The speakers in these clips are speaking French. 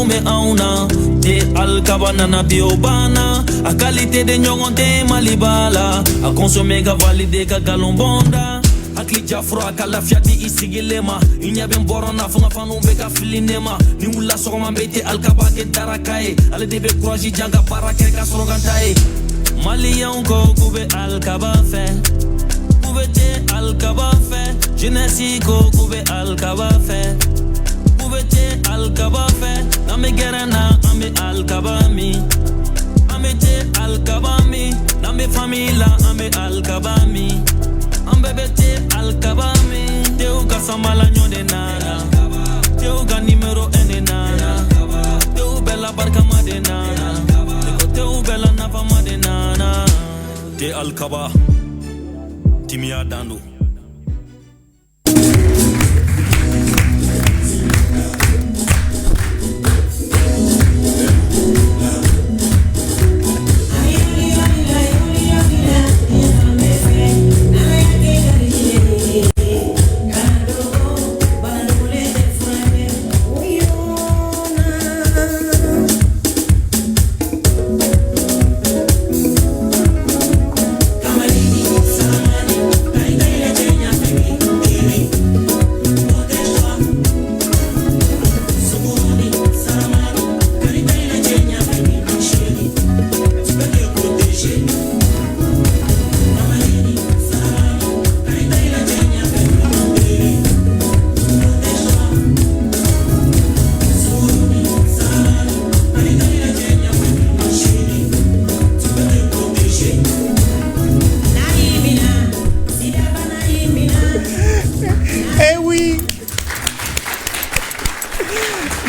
me auna. Te alkabana na biobana. A qualité de nyogon te malibala. A consommer ga valide ga galombonda. Akli jafro akala fiati isigilema. Inya ben borona funga fanu beka filinema. Ni ula sogoma bete alkaba ke darakae. Ale debe kroaji janga para ke ka sorogantae. Malion ko kube alkaba fe. Kube te alkaba fe. Jeunesse ko kube alkaba fe. Kube te alkaba fe. Name gerana ame alkaba mi. Ame te alkaba mi. Name famila ame alkaba mi. Ambebete alkabami Teuga samala nyode nana Teuga numero ene nana Teu bella barka made nana Teu bella nafa made nana Te alkaba Timia dandu.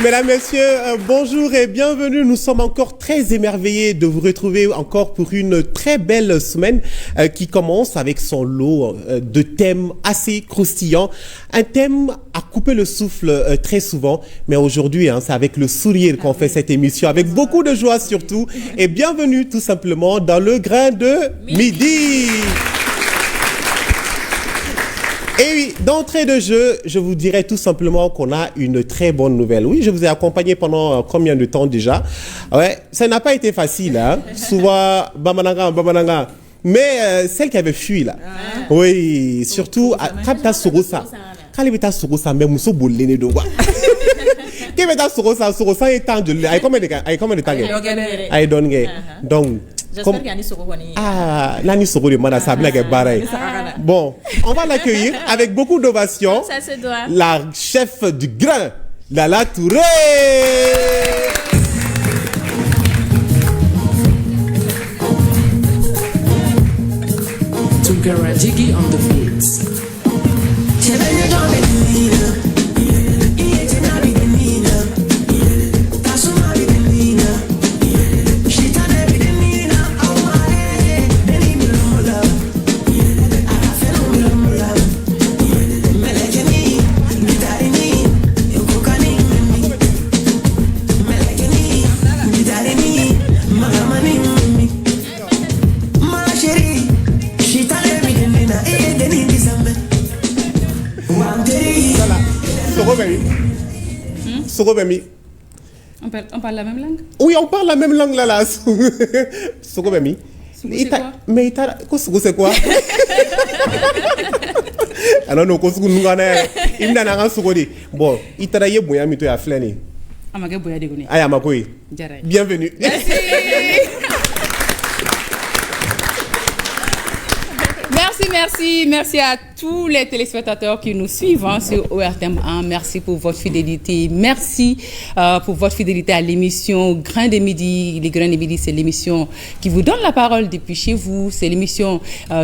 Mesdames, Messieurs, bonjour et bienvenue. Nous sommes encore très émerveillés de vous retrouver encore pour une très belle semaine qui commence avec son lot de thèmes assez croustillants. Un thème à couper le souffle très souvent, mais aujourd'hui, c'est avec le sourire qu'on fait cette émission, avec beaucoup de joie surtout. Et bienvenue tout simplement dans le grain de midi. Et oui, d'entrée de jeu, je vous dirais tout simplement qu'on a une très bonne nouvelle. Oui, je vous ai accompagné pendant combien de temps déjà? Ouais, ça n'a pas été facile, hein. Souvent, bamananga. Mais celle qui avait fui là. Oui, surtout quand tu as Sorosa. Quand tu as Sorosa, même Mousso Boulene de quoi. Quand tu as Sorosa est temps de l'air. Combien de temps? I don't get. Donc. J'espère qu'il y a un Sokoni. Ah, l'année Sokoni, madame Sabla Gabaray. Bon, on va l'accueillir avec beaucoup d'ovations. Ça se doit. La chef du grain, Lala Touré. Tunkara Jiggy on the beats. Sokobemi. On parle la même langue? Oui, on parle la même langue là. Sokobemi. C'est quoi? Mais Kosugo c'est quoi? Alors non, Kosugo nous gagne. Il n'a rien Sokodi. Bon, il t'a dit boya mito ya fleni. Amage boya degoni. Aya makoi. Bienvenue. Merci. Merci à tous les téléspectateurs qui nous suivent sur ORTM1. Merci pour votre fidélité. Merci pour votre fidélité à l'émission Grain de Midi. Les Grains de Midi, c'est l'émission qui vous donne la parole depuis chez vous. C'est l'émission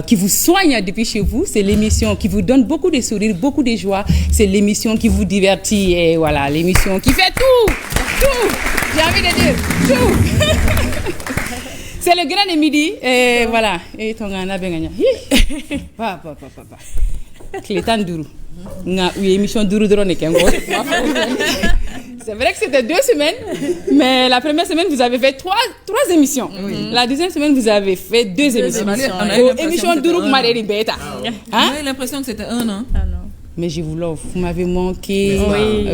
qui vous soigne depuis chez vous. C'est l'émission qui vous donne beaucoup de sourires, beaucoup de joie. C'est l'émission qui vous divertit. Et voilà, l'émission qui fait tout. J'ai envie de dire tout. C'est le Grain de Midi, et voilà. Et ton gana benganya. Papa. Clétan Dourou. Nga émission Dourou drone kengo. C'est vrai que c'était 2 semaines, mais la première semaine vous avez fait trois émissions. Oui. La deuxième semaine vous avez fait 2 émissions. On a eu émission Dourou Mareri Beta. On a eu l'impression que c'était 1 an. Ah non. mais je vous l'offre. Vous m'avez manqué. Oui.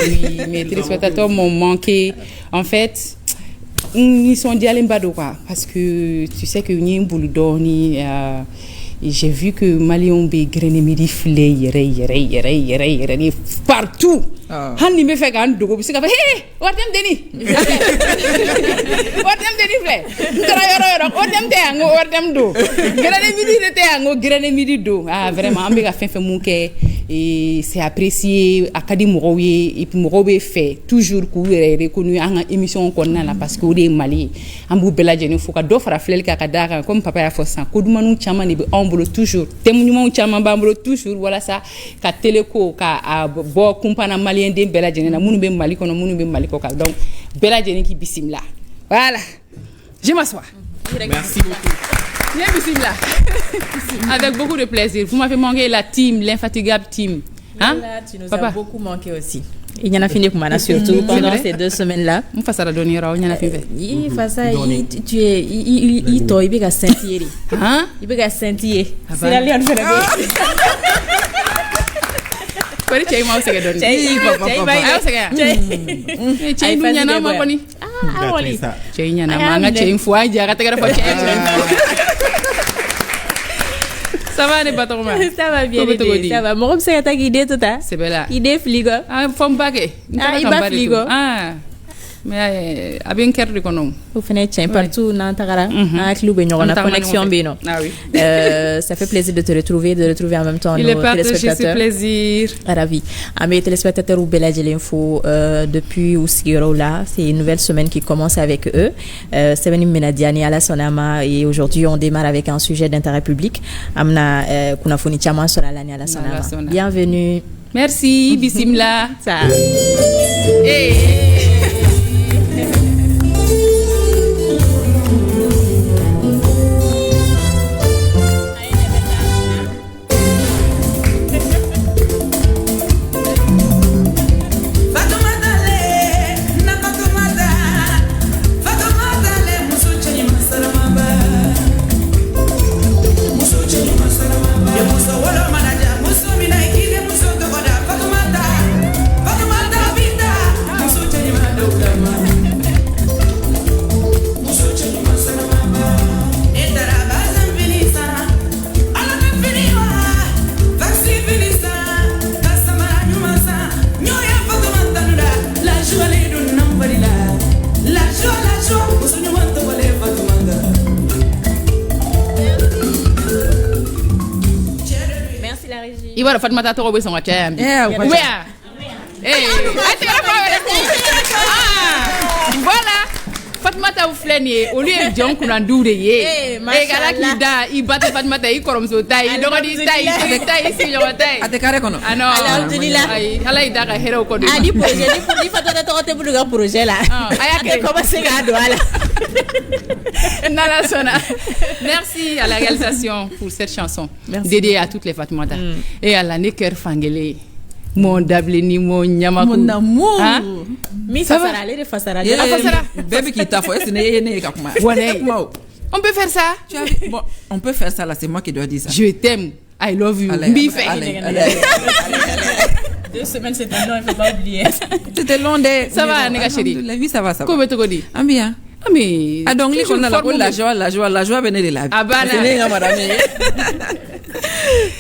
Mes téléspectateurs m'ont manqué. En fait, ils sont dit à l'embado quoi, parce que tu sais que nous boulot dormi. J'ai vu que Malion be grenemidi flé partout. Hanni me fait gan dogo bisika hey watem deni. Watem deni flé. Tara yoro watem te ango watem do. Grenemidi te ango grenemidi do. Ah vraiment on be ga fin mouké et c'est apprécié académie et puis mogobe fait toujours courir reconnu en émission qu'on a là parce que au Mali ambu beladjeni fuka do fara flel ka kadaka comme papa ya fosan ko dumanu chama ni be ombolo toujours temunyuma chama bambolo toujours voilà ça ka teleko ka bo kumpana malien de beladjeni na munu be Mali kono munu be Mali ko ka donc beladjeni ki bismillah voilà je m'assois. Merci beaucoup. Bien bismillah. Avec beaucoup de plaisir. Vous m'avez manqué la team, l'infatigable team. Hein? Là, tu nous as beaucoup manqué aussi. Il y en a fini comme surtout pendant ces 2 semaines-là. On fait ça la donner, il y en a fini. Il fait ça, tu es, il toi, il va sentir. Hein? Il va sentir. C'est la lion fait la Kweli chai mau sege doni. Chai dunya na ma koni. Ah, wali. Chai nya na manga chai fwa ja kata kata fwa chai. Ça va les patrons? Ça va bien les ça va. Mon c'est ta idée tout ça. C'est belle. Idée frigo. Ah, femme bague. Ah, il va frigo. Ah. Mais abin kerdi kono. Vous faites tiens partout dans Tagara. Ah, club et on a connexion bien. Ah oui. Ça fait plaisir de te retrouver, en même temps nos téléspectateurs. Il est plaisir. Ravi. À mes téléspectateurs ou Beladji Info depuis Ousigiro là, c'est une nouvelle semaine qui commence avec eux. C'est venu Menadiani à la Sonama et aujourd'hui on démarre avec un sujet d'intérêt public. Amna kunafuni chama sur l'année à la Sonama. Bienvenue. Merci. Bismillah. Ça. Hey. Il va faire ma toro son chambre. Voilà. Fatmata ou fleni au lieu de John Kunandu de ye. Et Galakida, il bat Fatmata, il comme so taille, il doit dire taille, si on taille. À te carré qu'on a. Ah non, Alaïda a héros code. Ah, du projet, il faut te pour le projet là. Ah, commencer à douala. Merci à la réalisation pour cette chanson dédiée à toutes les Fatmata et à la Neker Fangele. Mon dableni mon nyamaku mon amour mi fasara les fasara bébé qui t'a fait c'est né kakuma on peut faire ça bon on peut faire ça là c'est moi qui dois dire ça je t'aime I love you allez. 2 semaines c'était long il faut pas oublier c'était long ça va nega chérie la vie ça va comment te dit bien mais donc les qu'on a la joie venait de la vie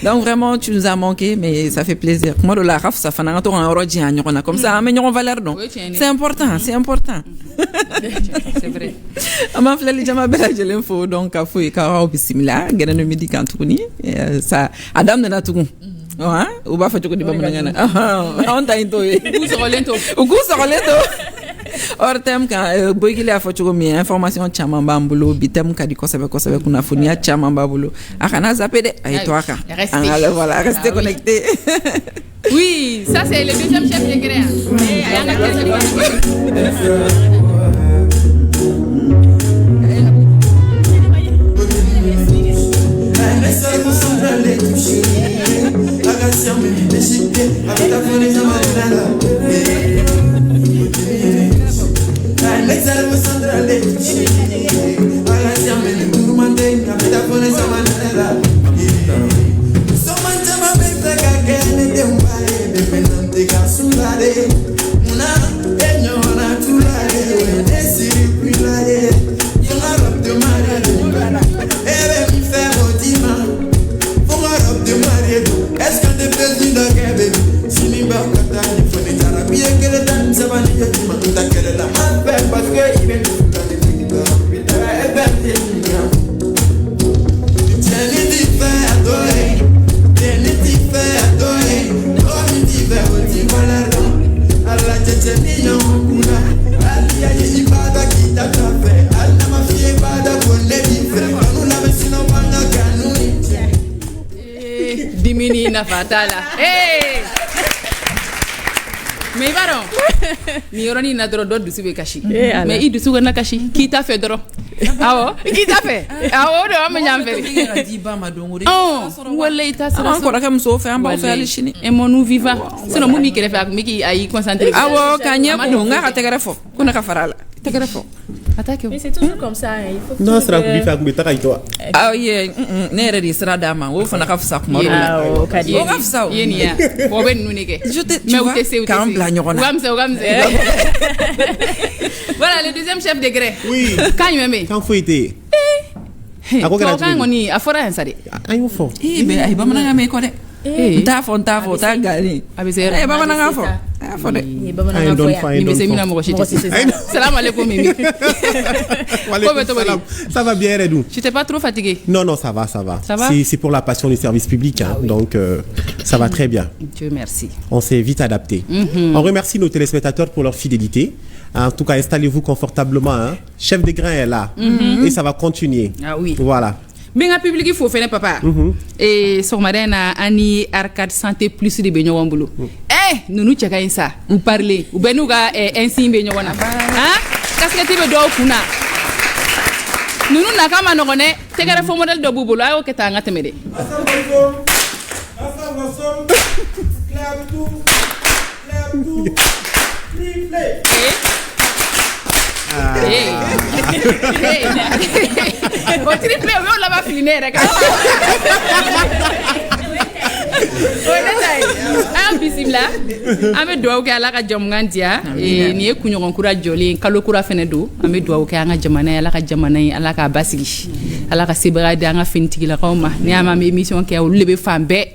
donc vraiment tu nous as manqué mais ça fait plaisir moi de la raf ça fait un tour en origine on a comme ça mais on valeur donc c'est important c'est vrai ama flali jama Beladji Info donc a fouy ka bismillah gëna midi kan tukuni ça adam na tugun hein ou ba fa tukudi ba ngana on ta into ugu sorolento or tem ka boygile a fotugo mi information chama mbambulo bitem ka di kosebe kuna funia chama mbambulo akana zappé de ay to aka voilà restez connectés. Oui, ça c'est le deuxième chef de gré. Someone tell my baby that I can't nafa t'a la mais i b'a dɔn nin yɔrɔnin na dɔrɔn dɔ dusu bɛ kasi mais i dusu kana kasi k'i ta fɛ dɔrɔn awɔ k'i ta fɛ awɔ o de an bɛ ɲan fɛ di ba ma don o de wala i ta sira an kɔrɔkɛ musow fɛ an b'aw fɛ hali sini et mon nous vivant sinon mun b'i kɛrɛfɛ a tun bɛ k'i a y'i concentré awɔ k'a ɲɛ kun n k'a ka tɛgɛrɛ fɔ ko ne ka fara a la tɛgɛrɛ fɔ a t'a kɛ Mais c'est toujours comme ça. Il faut que Non, tu sera te- kubi fa kubi taka ito. aw ye ne yɛrɛ de ye sira d'a ma o fana ka fisa kuma dɔw la Awɔ, ka di. o ka fisa o i ye nin yan o bɛ ninnu de kɛ Je te- tu mais u vois, tɛ se u tɛ k'an se bila ɲɔgɔn na. u ka misɛn u ka misɛn voilà le deuxième chef degré Oui. kan jumɛn bɛ yen Kan foyi tɛ yen. A ko kɛra tubabukan cogo di? kɔni a fɔra yan sa dɛ An y'o fɔ. mɛ a ye bamanankan mɛn i kɔ dɛ n t'a fɔ o t'a gari a bɛ se a ye yɔrɔ bamanankan fɔ a y'a fɔ dɛ Ni An bamanankan ye fɔ dɔɔni yan. fɔ, an ye nin bɛ se dɔɔni min na fɔ. mɔgɔ si Mɔgɔ si tɛ tɛ se se. salam alaikum Mimi Walaikum bɛ cogo di? salam. Ça va bien, Redou? tu t'es pas trop fatigué Non, non, ça va, ça va. Ça va? C'est pour la passion du service public, hein, donc ça va très bien. Dieu merci On s'est vite adapté. On remercie nos téléspectateurs pour leur fidélité. En tout cas, installez-vous confortablement. Hein. Chef des grains est là et ça va continuer. ah oui Voilà. n bɛ n ka public fo fɛnɛ papa sɔgɔmada in na an ni arcade santé plus de bɛ ɲɔgɔn bolo ninnu cɛ ka ɲi sa u parle u bɛ n'u ka insigne bɛ ɲɔgɔn na casquette bɛ dɔw kun na ninnu nakan ma nɔgɔn dɛ tɛgɛrɛ fɔ modèle dɔ b'u bolo a y'o kɛ tan an ka tɛmɛ dɛ o triplé o y'o laban fili ne yɛrɛ kan o ye ne ta ye an bisimila an bɛ dugawu kɛ ala ka jamukan diya nin ye kunɲɔgɔn kura jɔlen kalo kura fɛnɛ don an bɛ dugawu kɛ an ka jamana ye ala ka jamana ye ala k'a basigi ala ka sebaga di an ka finitigilakaw ma ni y'an ma an bɛ émission kɛ olu de bɛ fan bɛɛ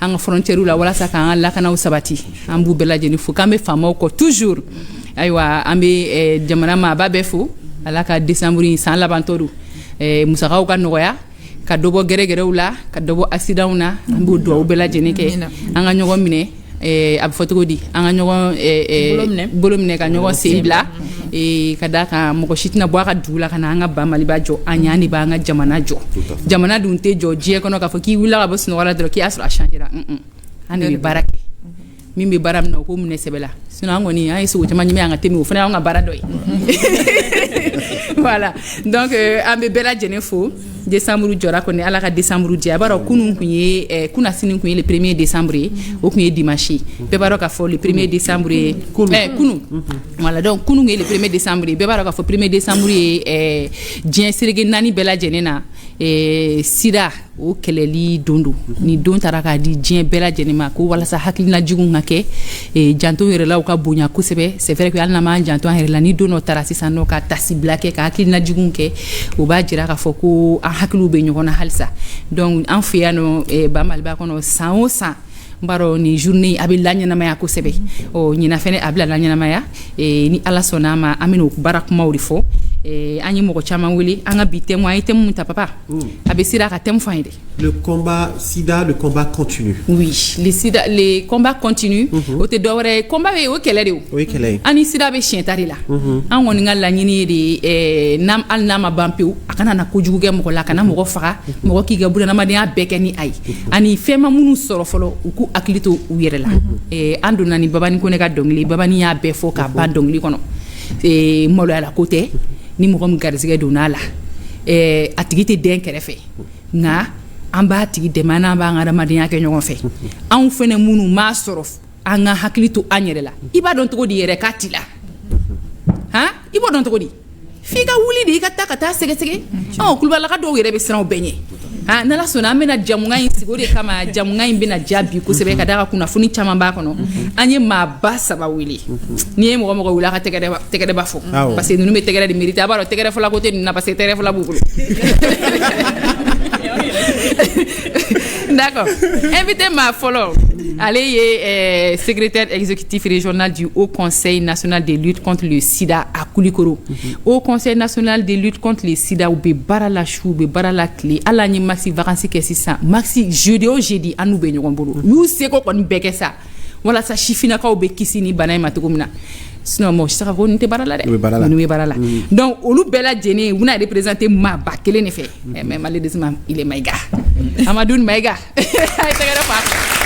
an ka frontière la walasa k'an ka lakanaw sabati an b'u bɛɛ lajɛlen fo k'an bɛ faamaw kɔ toujours ayiwa an bɛ jamana maaba bɛɛ fo ala ka décembre in san labantɔ don musakaw ka nɔgɔya ka dɔ bɔ gɛrɛgɛrɛw la ka dɔ bɔ accidentw na an b'o duwawu bɛɛ lajɛlen kɛ an ka ɲɔgɔn minɛ a bɛ fɔ cogo di an ka ɲɔgɔn bolo minɛ ka ɲɔgɔn sen bila ka da kan mɔgɔ si tɛna bɔ a ka dugu la ka na an ka ba maliba jɔ an ɲan de b'an ka jamana jɔ jamana dun tɛ jɔ diɲɛ kɔnɔ k'a fɔ k'i wulila ka bɔ sunɔgɔ la dɔrɔn k'i y'a sɔrɔ a changera an de bɛ baara kɛ min bɛ baara min na o ko minɛ sɛbɛ la sinon an kɔni an ye sogo caman ɲimi an ka tɛmɛ o fana y'an ka baara dɔ ye voilà donc an bɛ bɛɛ lajɛlen fo décembre jɔra kɔni ala ka décembre diya a b'a dɔn kunun kun ye kunasini kun ye le 1er décembre ye o kun ye dimanche ye bɛɛ b'a dɔn k'a fɔ le 1er décembre ye kunun voilà donc kunun kun ye le 1er décembre ye bɛɛ b'a dɔn k'a fɔ 1er décembre ye diɲɛ seleke 4 bɛɛ lajɛlen na sida o kɛlɛli don don ni don taara k'a di diɲɛ bɛɛ lajɛlen ma ko walasa hakilinajuguw ka kɛ janto yɛrɛ la u ka bonya kosɛbɛ c'est vrai que hali n'an m'an janto an yɛrɛ la ni don dɔ taara sisan nɔ ka tasibila kɛ ka hakilinajuguw kɛ o b'a jira k'a fɔ ko an hakiliw bɛ ɲɔgɔn na halisa donc an fɛ yan nɔ ba maliba kɔnɔ san o san n b'a dɔn nin journée a bɛ laɲɛnamaya kosɛbɛ ɲinan fɛnɛ a bɛ laɲɛnamaya ni ala sɔnna a ma an bɛn'o baara kumaw de fɔ an ye mɔgɔ caman wele an ka bi thème an ye thème mun ta papa a bɛ sira ka thème fɔ an ye dɛ Le combat SIDA, le combat continue. oui les combats continuent o tɛ dɔwɛrɛ ye combat bɛ o kɛlɛ de o O ye kɛlɛ ye. an ni sida bɛ siɲɛ ta de la an kɔni ka laɲini ye de hali n'a ma ban pewu a kana na kojugu kɛ mɔgɔ la a kana mɔgɔ faga mɔgɔ k'i ka bunadamadenya bɛɛ kɛ ni a ye ani fɛn ma minnu sɔrɔ fɔlɔ u k'u hakili to u yɛrɛ la an donna ni babani ko ne ka dɔnkili babani y'a bɛɛ fɔ k'a ban dɔnkili kɔnɔ maloyala ko tɛ ni mɔgɔ min garisɛgɛ donna a la a tigi tɛ den kɛrɛfɛ nka an b'a tigi dɛmɛ n'an b'an ka adamadenya kɛ ɲɔgɔn fɛ anw fɛnɛ minnu m'a sɔrɔ an ka hakili to an yɛrɛ la i b'a dɔn cogo di yɛrɛ k'a t'i la i b'o dɔn cogo di f'i ka wuli de i ka taa ka taa sɛgɛsɛgɛ kulubalaka dɔw yɛrɛ bɛ siran o bɛɛ ɲɛ n'ala sɔnna an bɛna jamukan in sigi o de kama jamukan in bɛna diya bi kosɛbɛ ka da ka kunnafoni caman b'a kɔnɔ an ye maaba 3 wele n'i ye mɔgɔ mɔgɔ wele a ka tɛgɛrɛba fɔ parce que ninnu bɛ tɛgɛrɛ de mérite a b'a dɔn tɛgɛrɛ fɔla ko tɛ ninnu na parce que tɛgɛrɛ fɔla b'u bolo d'accord invité ma fɔlɔ ale ye secrétaire exécutif régional du Haut Conseil national de lutte contre le sida à Kulikoro Haut Conseil national de lutte contre le sida u bɛ baara la su u bɛ baara la tile hali an ye maxi vacances kɛ sisan maxi jeudi o jeudi an n'u bɛ ɲɔgɔn bolo u y'u seko kɔni bɛɛ kɛ sa walasa sifinnakaw bɛ kisi ni bana in ma cogo min na sinon mɔgɔ si tɛ se ka ko nin tɛ baara la dɛ ninnu bɛ baara la donc olu bɛɛ lajɛlen u bɛna représenter maaba kelen de fɛ mais malheureusement il est Maïga Amadou Maïga a ye tɛgɛrɛ fɔ a fɛ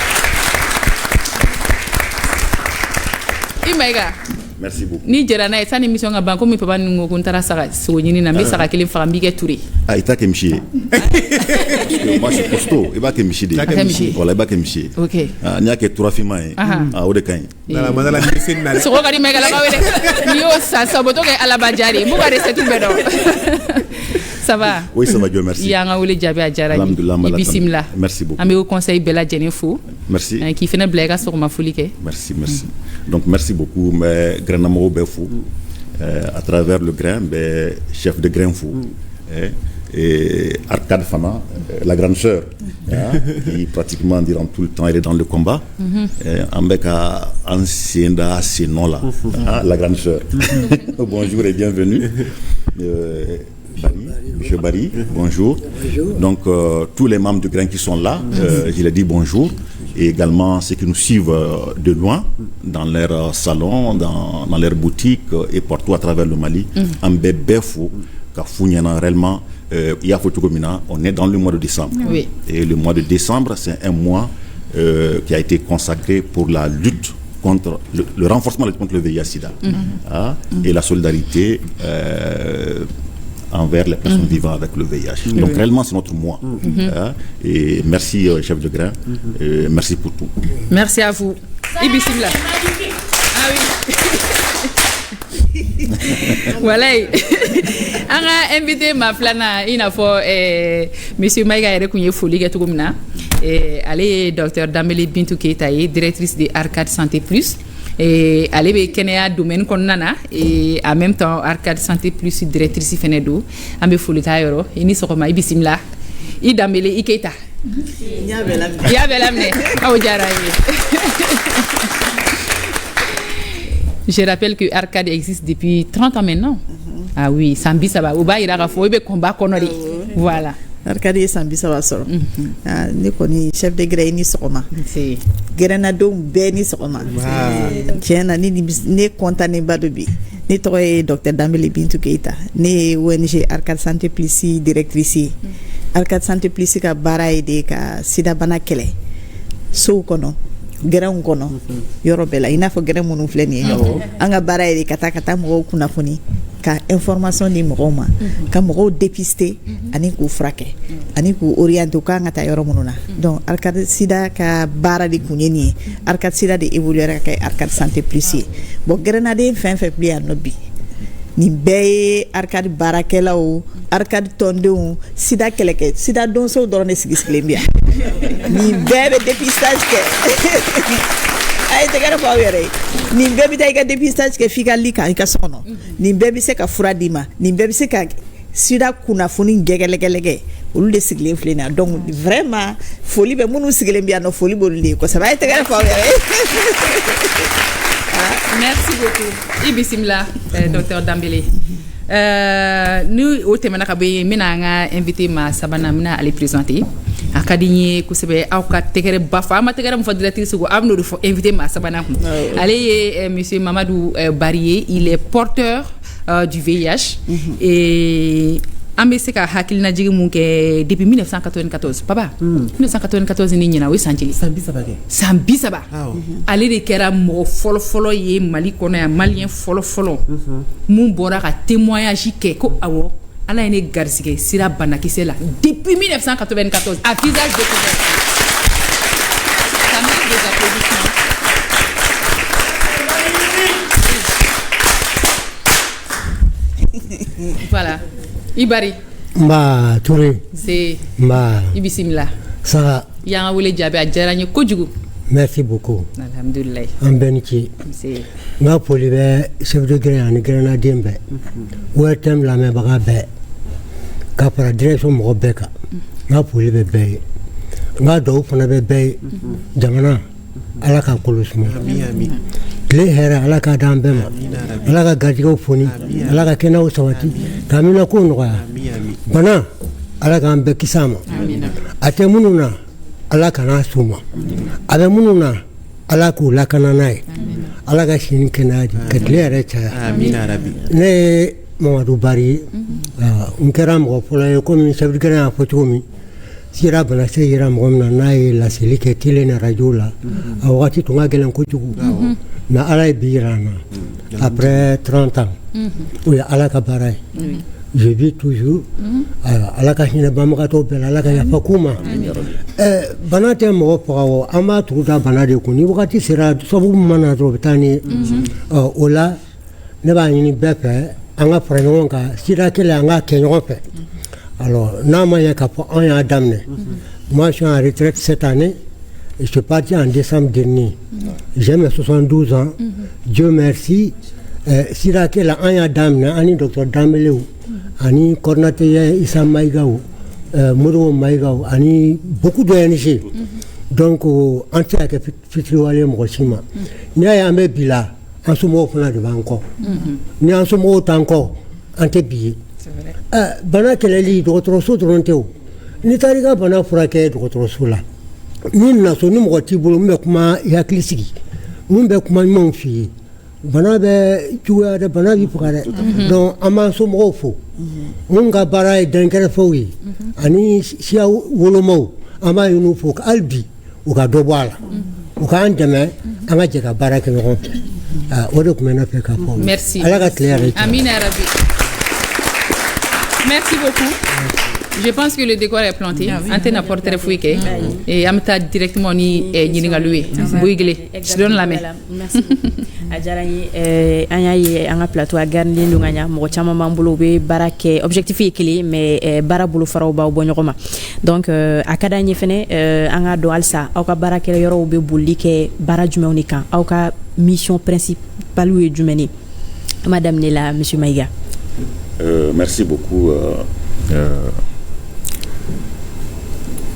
Imaïga. Merci beaucoup. Ni Djerana et sa émission à Banco, mais papa nous contara ça. Souni na mesa la kele famille Touré. Ah, ita kemchi. Moi je suis costaud. Iba kemchi de. Voilà, iba kemchi. Ok. Ah, nya ke turafima. Ah, ode kan. Dans la médecine. So ko kadi mega la bawele. Ni o sa boto ke alabajari. Mu ga resetu bedo. Ça va? Oui, ça va, Dieu merci. Yanga wole jabe ajara. Bismillah. Merci beaucoup. Amé au conseil Bella Jenefou. Merci. Qui fait une blague sur ma folie. Merci. Donc merci beaucoup, mais Grenamo Befou, à travers le grain, chef de grain fou, et Arcade Fana, la grande sœur, qui pratiquement durant tout le temps elle est dans le combat, Ambeka Ancienda Sinola, la grande sœur. Bonjour et bienvenue. Monsieur Barry, bonjour. Donc tous les membres du grain qui sont là, je leur dis bonjour. Et également ceux qui nous suivent de loin, dans leur salon, dans leur boutique et partout à travers le Mali. En Bébéfou, Kafounyana, réellement, on est dans le mois de décembre. Oui. Et le mois de décembre, c'est un mois qui a été consacré pour la lutte contre le renforcement de la lutte contre le VIH-Sida et la solidarité envers les personnes vivant avec le VIH. Donc réellement c'est notre mois. Et merci chef de grain. Merci pour tout. Merci à vous. Ibissimla. Ah oui. Voilà. On a invité ma flana il a fait monsieur Maïga Erekunye Foli Gatoumna. Elle est docteur Dambélé Bintou Keita, directrice de Arcade Santé Plus. Et elle est Kenya domaine konnana et en même temps Arcade Santé Plus directrice Fenedo ambe Folita Yoro ini sokoma Ibissimla I Dambélé I Keita ya belamne aw jaraye. Je rappelle que Arcade existe depuis 30 ans maintenant. Ah oui, Sambi Saba Uba ira fo be combat konori. Voilà. Arcade Sambi Saba soro. Ni koni chef de gré ni sokoma. C'est Grenado be ni sokoma. Tiena ni contane badobi. Ni toye docteur Dambélé Bintou Keita. Ni ONG Arcade Santé Plus directrice. Arcade Santé Plus ka bara ide ka sida bana kele. So kono. Gɛrɛnw kɔnɔ yɔrɔ bɛɛ la I n'a fɔ gɛrɛn minnu filɛ nin ye an ka baara ye ka taa mɔgɔw kunnafoni ka information di mɔgɔw ma ka mɔgɔw dépister ani k'u furakɛ ani k'u orienter kan ka taa yɔrɔ minnu na donc Arcade Sida ka baara de kun ye nin ye Arcade Sida de évoluer ka kɛ Arcade Santé Plus ye bon gɛrɛnaden fɛn fɛn bi yan nɔ bi nin bɛɛ ye Arcade baarakɛlaw Arcade tɔndenw sida kɛlɛkɛ sida donsow dɔrɔn de sigilen bi yan nin bɛɛ bɛ dépistage kɛ a ye tɛgɛrɛ fɔ aw yɛrɛ ye nin bɛɛ bɛ taa I ka dépistage kɛ f'i ka li kan I ka so kɔnɔ nin bɛɛ bɛ se ka fura d'i ma nin bɛɛ bɛ se ka sida kunnafoni gɛgɛlɛgɛlɛgɛ olu de sigilen filɛ nin na donc vraiment foli bɛ minnu sigilen bi yan nɔ foli b'olu de ye kosɛbɛ a ye tɛgɛrɛ fɔ aw yɛrɛ ye. Merci beaucoup. Ibissimla, docteur Dambélé. Nous, au thème, nous avons invité ma sabana à les présenter. A kadinye kusebe au ka tegere bafa ma tegere mo directrice go amno do invité ma sabana. Allez monsieur Mamadou Barrier, il est porteur du VIH et ambese ka hakilina jigi munke depuis 1994 papa 1994 ni nyina we sanjili sambi saba ale de kera mo folo ye Mali kono ya malien folo mun bora ka témoignage ke ko awo ala ene garsige sira banakise la depuis 1994 à visage découvert. Ça mérite des applaudissements. Voilà. Ibari. Mba Touré. C'est Mba Ibissimla. Ça. Yanga wole jabe adjaranye kojugu. Merci beaucoup. Alhamdulillah. Ambeniki. C'est nga polibe chef de grain ni grenadien be. Wetem la me baga be. Ka para direction mo beka. Nga polibe be. Nga do fana be jamana ala ka kolusmo. Amin. Le hera ala ka dambe ma ala ka gajigo foni ala ka kena o sawati kamina ko no ya bana ala ka ambe kisama ate mununa ala kana suma abe mununa ala ku la kana nai ala ka shin kenaji kadle recha amin arabi ne Mamadou Barry unkeram go pola ko min chef de grand fotomi sira bana se yira mo na nai la silike tile na rajula awati tunga gelen ko jugu mais ala ye bi yira an na après 30 ans o ye ala ka baara ye je vis toujours ayiwa ala ka hinɛ banbagatɔw bɛɛ la ala ka yafa k'u ma bana tɛ mɔgɔ faga o an b'a tugu da bana de kun ni wagati sera sababu min mana dɔrɔn o bɛ taa ni ye o la ne b'a ɲini bɛɛ fɛ an ka fara ɲɔgɔn kan sida kelen an k'a kɛ ɲɔgɔn fɛ alors n'a ma ɲɛ k'a fɔ anw y'a daminɛ moi je suis en retraite cette année je suis parti en décembre dernier j'ai mes 72 ans Dieu merci sida kelen an y'a daminɛ ani docteur Dambelew ani coordinateur Issa Maïgaw Modibo Maïgaw ani beaucoup d'ONG donc an tɛ se ka kɛ fitiriwale mɔgɔ si ma n'i y'a ye an bɛ bi la an somɔgɔw fana de b'an kɔ ni an somɔgɔw t'an kɔ an tɛ bi ye bana kɛlɛli dɔgɔtɔrɔso dɔrɔn tɛ o n'i taara i ka bana furakɛ dɔgɔtɔrɔso la n'i nana so ni mɔgɔ t'i bolo min bɛ kuma i hakili sigi min bɛ kuma ɲumanw f'i ye bana bɛ juguya dɛ bana b'i faga dɛ donc an b'an somɔgɔw fo mun ka baara ye dɛnkɛrɛfɛw ye ani siya wolomaw an b'a ɲini u fo hali bi u ka dɔ bɔ a la u k'an dɛmɛ an ka jɛ ka baara kɛ ɲɔgɔn fɛ o de tun bɛ ne fɛ ka fɔ merci ala ka tile yɛrɛ amina rabi merci beaucoup je pense que le décor est planté an tɛna portrait foyi kɛ et an bɛ taa directement ni ɲininkaliw ye Boyigile je donne la main merci a diyara n ye an y'a ye an ka plateau a gardilen don ka ɲa mɔgɔ caman b'an bolo u bɛ baara kɛ objectif ye kelen mais baara bolofaraw b'aw bɔ ɲɔgɔn ma donc a ka d'an ye fɛnɛ an k'a dɔn halisa aw ka baarakɛyɔrɔ yɔrɔw bɛ boli kɛ baara jumɛnw de kan aw ka mission principale ye jumɛn ye an b'a daminɛ la monsieur Maïga. Merci beaucoup.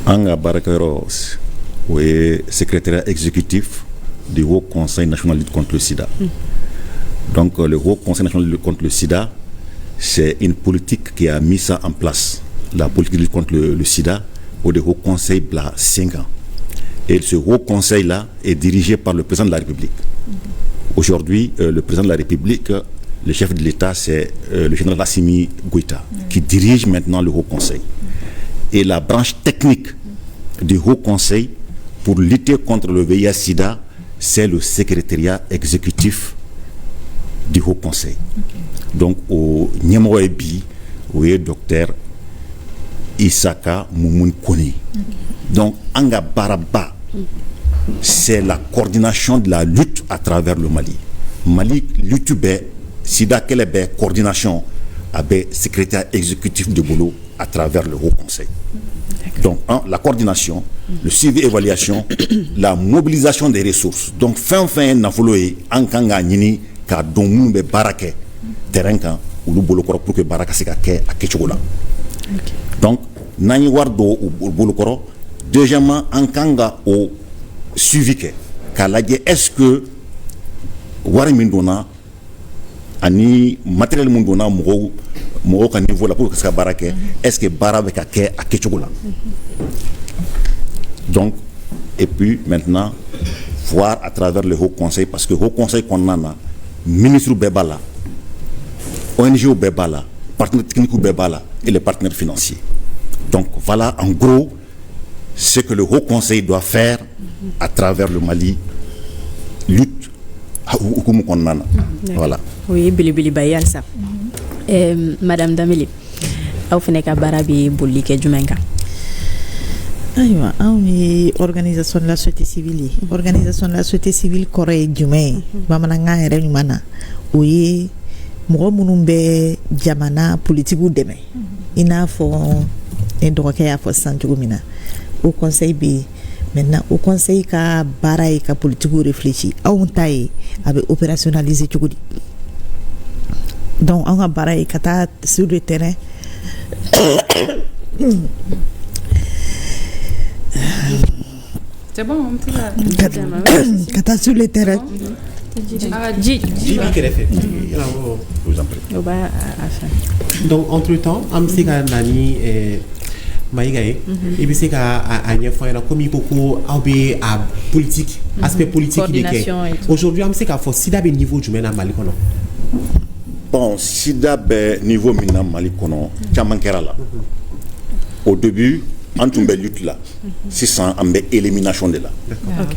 Anga Barakero, secrétaire exécutif du Haut Conseil national de lutte contre le sida. Donc le Haut Conseil national de lutte contre le sida, c'est une politique qui a mis ça en place, la politique de lutte contre le sida, au Haut Conseil il y a 5 ans. Et ce Haut Conseil-là est dirigé par le président de la République. Aujourd'hui, le président de la République, le chef de l'État, c'est le général Assimi Goïta, qui dirige maintenant le Haut Conseil. Et la branche technique du Haut Conseil pour lutter contre le VIH-Sida, c'est le secrétariat exécutif du Haut Conseil. Donc, au Nyamouebi, où est docteur Isaka Moumoun Kone. Donc, Anga Baraba, c'est la coordination de la lutte à travers le Mali. Mali, lutte, Sida, quelle est coordination avec secrétaire exécutif de Bolo à travers le Haut Conseil. Donc, la coordination, le suivi évaluation, la mobilisation des ressources. Donc, fin nafoloé, ankanga nini ka domou be barake terrain kan ou le bolokoro pour que baraka se ka ke a kechola. Donc, nani wardo ou bolokoro. Deuxièmement, ankanga au suivi ke kaladje est-ce que wari mindona ani matériel mindona mo ka niveau là pour que ça barake est-ce que bara be ka ke a kechola. Donc, et puis maintenant, voir à travers le Haut Conseil, parce que le Haut Conseil qu'on a, ministre Bebala, ONG Bebala, partenaire technique Bebala et les partenaires financiers. Donc voilà en gros ce que le Haut Conseil doit faire à travers le Mali, lutte comme on a. Voilà. Oui, Bilibili Bayal ça. Madame Dameli, vous faites un barabi bouli ke jumenka. Ayiwa anw ye organisation de la société civile organisation de la société civile kɔrɔ ye jumɛn ye bamanankan yɛrɛ ɲuman na o ye mɔgɔ minnu bɛ jamana politikiw dɛmɛ i n'a fɔ ne dɔgɔkɛ y'a fɔ sisan cogo min na o conseil bɛ yen maintenant o conseil ka baara ye ka politikiw réfléchir anw ta ye a bɛ opérationnaliser cogo di donc anw ka baara ye ka taa sur le terrain c'est bon, on peut Kata sur le terrain. Donc, entre-temps, Amsika Nani Maïgaï, et puis c'est qu'à Niafoya, comme il faut à politique, aspect politique. Aujourd'hui, Amsika faut Sida be niveau du Mena Malikono. Bon, Sida be niveau Mena Malikono, Chamankera. Au début, en tout cas, lutte là, 600 en élimination de là.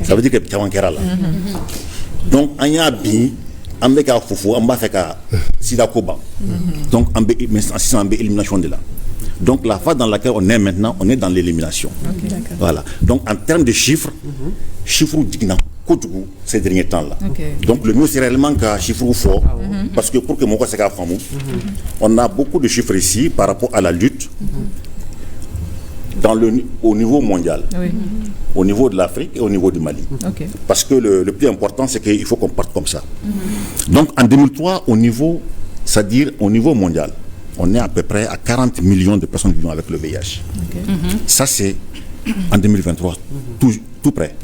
Ça veut dire que Tchawankera là. Donc, on y a bien, on va faire foufou, on va faire sida koba. Donc, on va élimination de là. Donc, la phase dans laquelle on est maintenant, on est dans l'élimination. Voilà. Donc, en termes de chiffres, chiffres dignes, ces derniers temps-là. Donc, le mieux, c'est réellement qu'un chiffre fort. Parce que pour que mon c'est on a beaucoup de chiffres ici par rapport à la lutte au niveau mondial. Au niveau de l'Afrique et au niveau du Mali. Parce que le plus important, c'est qu'il faut qu'on parte comme ça. Donc, en 2003, c'est-à-dire au niveau mondial, on est à peu près à 40 millions de personnes vivant avec le VIH. Ça, c'est en 2023, tout près.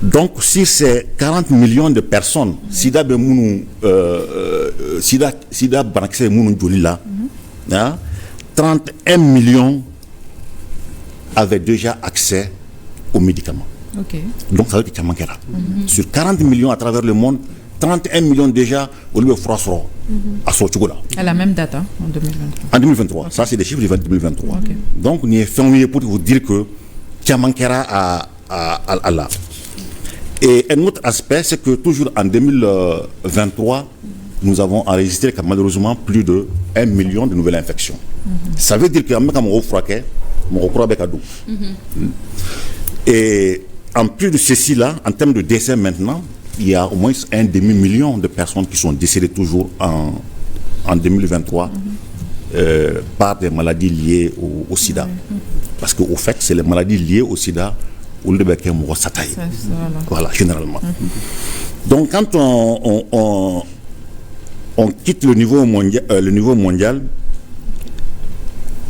Donc, si c'est 40 millions de personnes, Sida Banaxe Mounou Djolila, 31 millions avaient déjà accès aux médicaments. Donc, ça veut dire qu'il manque là. Sur 40 millions à travers le monde, 31 millions déjà au lieu de Froissoro à Sochogola. À la même date, en 2023. En 2023. Ça, c'est des chiffres de 2023. Donc, nous sommes pour vous dire que qu'il manquera à là. Et un autre aspect, c'est que toujours en 2023, nous avons enregistré malheureusement plus de 1 million de nouvelles infections. Ça veut dire que et en plus de ceci-là, en termes de décès maintenant, il y a au moins un demi-million de personnes qui sont décédées toujours en 2023 par des maladies liées au sida. Parce qu'au fait, c'est les maladies liées au sida où le bec est mort sataï. Voilà, généralement. Donc, quand on quitte le niveau mondial,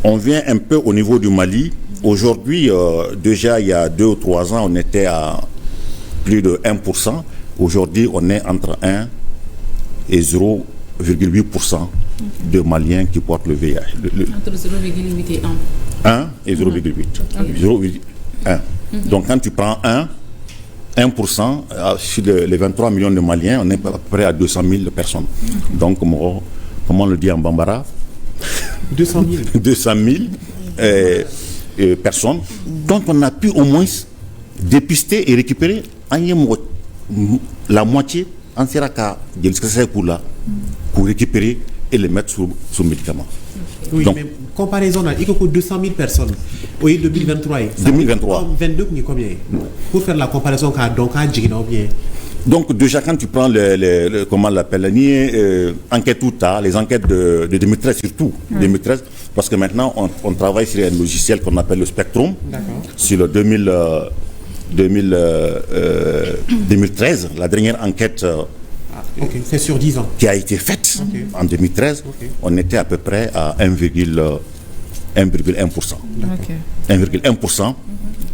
on vient un peu au niveau du Mali. Aujourd'hui, déjà il y a 2 ou 3 ans, on était à plus de 1%. Aujourd'hui, on est entre 1 et 0,8% de Maliens qui portent le VIH. Entre 0,8 et 1. 1 et 0,8. 0,1. Donc quand tu prends 1% sur les 23 millions de Maliens, on est à peu près à 200 000 personnes. Donc, comment on le dit en Bambara 200 000. 200 000 personnes. Donc, on a pu au moins dépister et récupérer la moitié en Siraka pour récupérer et les mettre sous médicaments. Oui, donc, mais comparaison, il y a 200 000 personnes. Oui, 2023. 2023. 22 combien? Pour faire la comparaison, donc déjà quand tu prends comment on l'appelle, enquête les enquêtes de 2013 surtout, 2013, parce que maintenant on travaille sur un logiciel qu'on appelle le Spectrum, sur le 2013, la dernière enquête c'est sur 10 ans. Qui a été faite en 2013, on était à peu près à 1,1%. 1,1%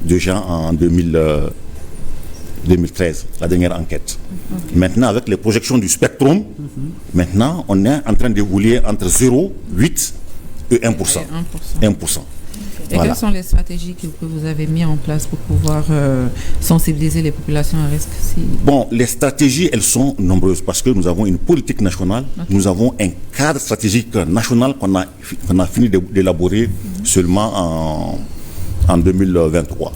déjà en 2013, la dernière enquête. Maintenant, avec les projections du Spectrum, maintenant, on est en train d'évoluer entre 0,8 et 1%. 1%. Et quelles sont les stratégies que vous avez mises en place pour pouvoir sensibiliser les populations à risque? Bon, les stratégies, elles sont nombreuses parce que nous avons une politique nationale, nous avons un cadre stratégique national qu'on a fini d'élaborer seulement en 2023.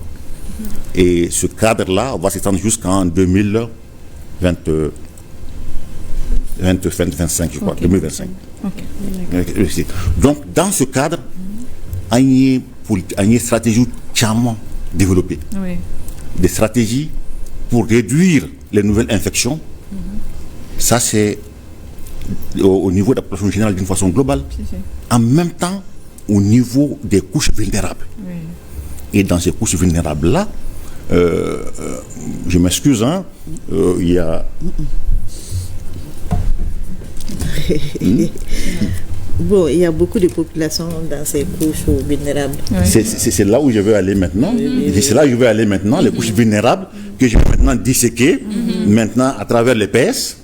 Et ce cadre-là va s'étendre jusqu'en 2025, je crois, 2025. Donc, dans ce cadre, il y a une stratégie charmant développée. Des stratégies pour réduire les nouvelles infections. Ça, c'est au niveau de la population générale d'une façon globale. En même temps, au niveau des couches vulnérables. Et dans ces couches vulnérables-là, je m'excuse, il y a... Bon, il y a beaucoup de populations dans ces couches vulnérables. C'est là où je veux aller maintenant. C'est là où je veux aller maintenant, les couches vulnérables que je vais maintenant disséquer maintenant à travers les PS.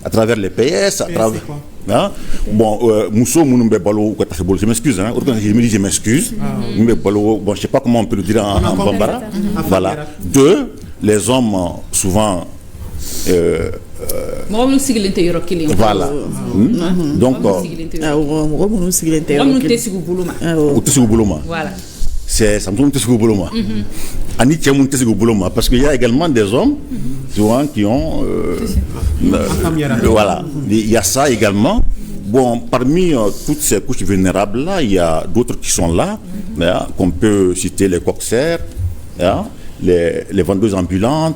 À travers les PS, à travers... Bon, Mousso Mounoumbe Balo, je m'excuse, je m'excuse. Bon, je ne sais pas comment on peut le dire en Bambara. Voilà. 2, les hommes souvent... voilà. Donc, c'est ça me parce qu'il y a également des hommes souvent qui ont voilà, il y a ça également. Bon, parmi toutes ces couches vulnérables là, il y a d'autres qui sont là, qu'on peut citer les coxers, les vendeuses ambulantes,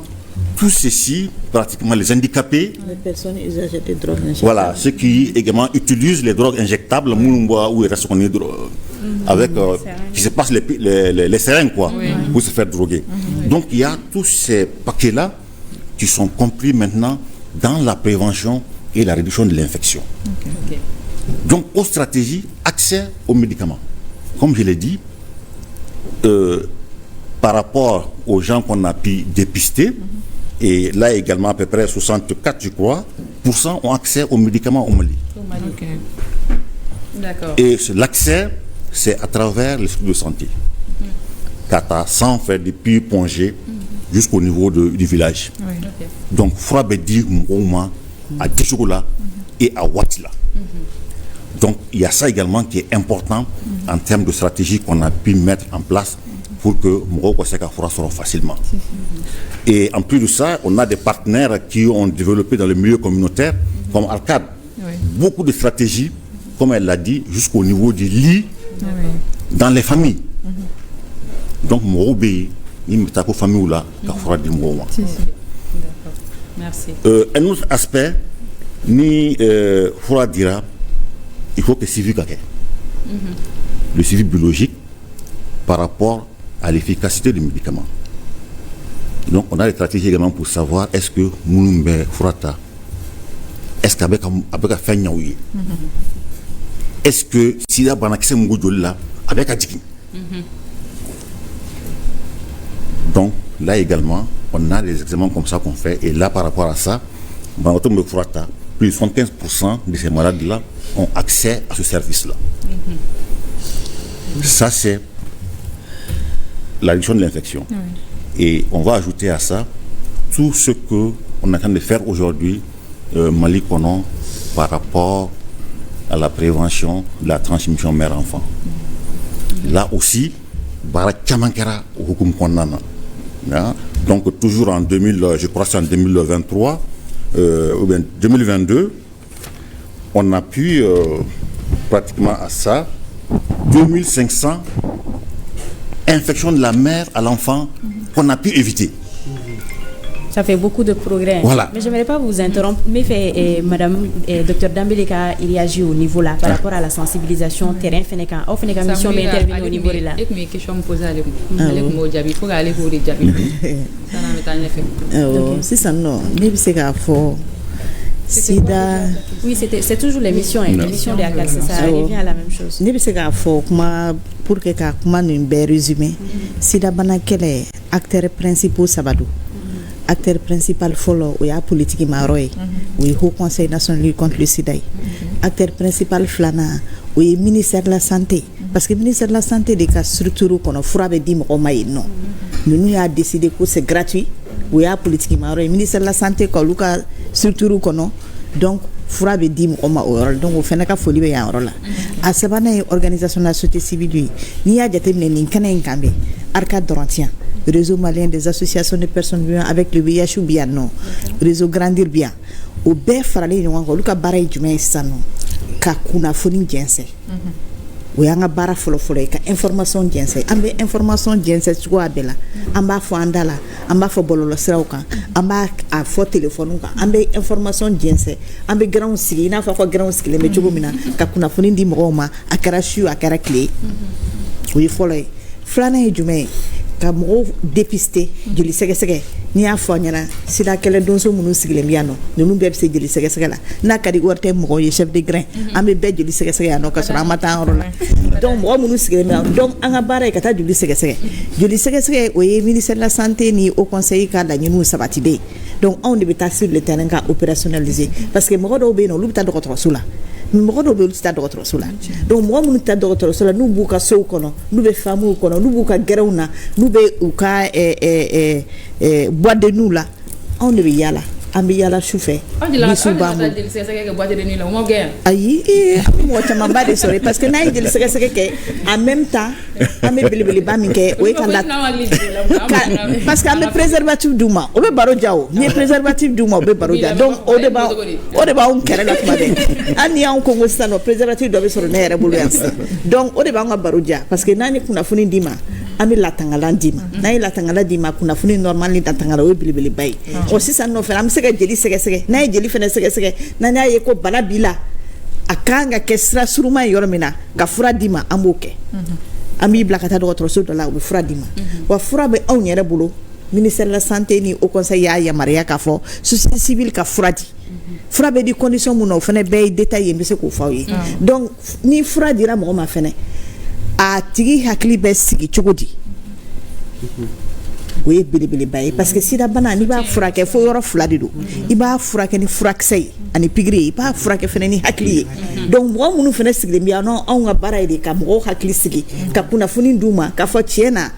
tout ceci, pratiquement les handicapés, les personnes usagères de drogues injectables. Voilà, ceux qui également utilisent les drogues injectables, où il reste avec qui se passent les seringues quoi, pour se faire droguer. Donc il y a tous ces paquets là qui sont compris maintenant dans la prévention et la réduction de l'infection. Donc aux stratégies, accès aux médicaments. Comme je l'ai dit, par rapport aux gens qu'on a pu dépister, et là également à peu près 64 je crois % ont accès aux médicaments au Mali. D'accord. Et l'accès, c'est à travers les structures de santé. Kata, sans faire depuis Pongé jusqu'au niveau du village. Donc Frabedi, Mouma, à Djougoula et à Ouatila. Donc il y a ça également qui est important en termes de stratégie qu'on a pu mettre en place pour que Moroko Seka Fura soit facilement. Et en plus de ça, on a des partenaires qui ont développé dans le milieu communautaire, comme Arcade. Beaucoup de stratégies, comme elle l'a dit, jusqu'au niveau du lit, dans les familles. Donc Moroko il me tape famille là, Kafura di Moroko. Merci. Un autre aspect, ni Fura dira, il faut que suivi le suivi biologique par rapport à l'efficacité du médicament. Donc on a des stratégies également pour savoir est-ce que Moulumbe Furata, est-ce qu'avec un Fenyaoui, est-ce que si la Banakse Mougodola avec Adjiki. Donc là également, on a des examens comme ça qu'on fait, et là par rapport à ça, Banakse Furata, plus de 75% de ces malades-là ont accès à ce service-là. Ça c'est la réduction de l'infection. Et on va ajouter à ça tout ce qu'on est en train de faire aujourd'hui, Mali Konon, par rapport à la prévention de la transmission mère-enfant. Là aussi, donc toujours en 2000, je crois que c'est en 2023 ou bien 2022, on a pu pratiquement à ça 2500 infections de la mère à l'enfant qu'on a pu éviter. Ça fait beaucoup de progrès. Voilà. Mais je n'aimerais pas vous interrompre. Mais Madame Dr Dambeleka, il réagit au niveau là par rapport à la sensibilisation terrain. Mission intervenir au niveau là. Mes questions me posent à il faut aller pour les c'est ça non. Mais c'est qu'à fort. Sida. Oui, c'est toujours l'émission. L'émission de Akal, ça revient à la même chose. Ne c'est qu'à fort pour que comment une belle résumé. Sida bana quel acteur principal sabadou. Acteur principal follow ou ya politique maroy. Oui, Haut Conseil national de lutte contre le sida. Acteur principal flana oui ministère de la santé parce que ministère de la santé des cas structuraux qu'on a frappé dim au maï non. Nous a décidé que c'est gratuit. Oui, à politique maroy ministère de la santé quand Luca structure qu'on donc fura be dim o ma oral donc o fena ka foli be ya orola a sabana organisation de la société civile ni ya jate ni kanen kambe Arcade Dorantien réseau malien des associations de personnes vivant avec le VIH ou bien non réseau grandir bien o be farale ni wango luka baray jumay sano ka kuna foni jense o yanga bara folo ka information jense ambe information jense tsuwa bela amba fo andala amba fo bololo srawka amba a fo téléphone ka ambe information jense ambe grand sigi na fa ko grand sigi le me jogomina ka kuna foni ndi moma akara shu akara clé oui folay flana e jume ka mo dépister joli sege ni a fo nyana sida kele donso munu sigile miano nunu be se joli sege la na kadi worte mo ye chef de grain ambe be joli sege ya no ka sura mata orola donc mo munu sigile miano donc anga bare ka ta joli sege o ye ministère de la santé ni au conseil ka da nyunu sabati be donc on de beta sur le terrain ka opérationnaliser parce que mo do be no lubta do ko sula mɔgɔ dɔw bɛ olu ta dɔgɔtɔrɔso la donc mɔgɔ minnu ta dɔgɔtɔrɔso la n'u b'u ka sow kɔnɔ n'u bɛ famuw kɔnɔ n'u b'u ka gɛrɛnw na n'u bɛ u ka boîte de nuit la anw de bɛ yaala an bɛ yala su fɛ bisiw b'an bolo ayi an bɛ mɔgɔ camanba de sɔrɔ parce que n'a ye jeli sɛgɛsɛgɛ kɛ en même temps an bɛ belebeleba min kɛ o ye parce que an bɛ préservatif d'u ma o bɛ baro ja o n'i ye préservatif d'u ma o bɛ baro ja donc o de b'anw kɛrɛ la tuma bɛɛ hali ni y'anw ko sisan nɔ préservatif dɔ bɛ sɔrɔ ne yɛrɛ bolo yan sisan donc o de b'anw ka baro ja parce que n'an ye kunnafoni d'i ma an bɛ latangalan d'i ma n'a ye latangala d'i ma kunnafoni normal ni latangala o ye belebeleba ye o sisan nɔ fɛnɛ an bɛ se ka jeli sɛgɛsɛgɛ n'a ye jeli fɛnɛ sɛgɛsɛgɛ n'an y'a ye ko bana b'i la a kan ka kɛ sira suruma ye yɔrɔ min na ka fura d'i ma an b'o kɛ an b'i bila ka taa dɔgɔtɔrɔso dɔ la u bɛ fura d'i ma wa fura bɛ anw yɛrɛ bolo ministère de la santé ni au conseil y'a yamaruya k'a fɔ société civile ka fura di fura bɛ di condition mun na o fɛnɛ bɛɛ ye détail ye n bɛ se k'o fɔ aw ye donc ni fura dira mɔgɔ ma fɛnɛ a tigi hakili bɛ sigi cogo di o ye belebeleba ye parce que sida bana n'i b'a furakɛ fo yɔrɔ fila de don i b'a furakɛ ni furakisɛ ye ani pikiri ye i b'a furakɛ fɛnɛ ni hakili ye donc mɔgɔ minnu fɛnɛ sigilen bɛ yan nɔ anw ka baara ye de ka mɔgɔw hakili sigi ka kunnafoni d'u ma k'a fɔ tiɲɛ na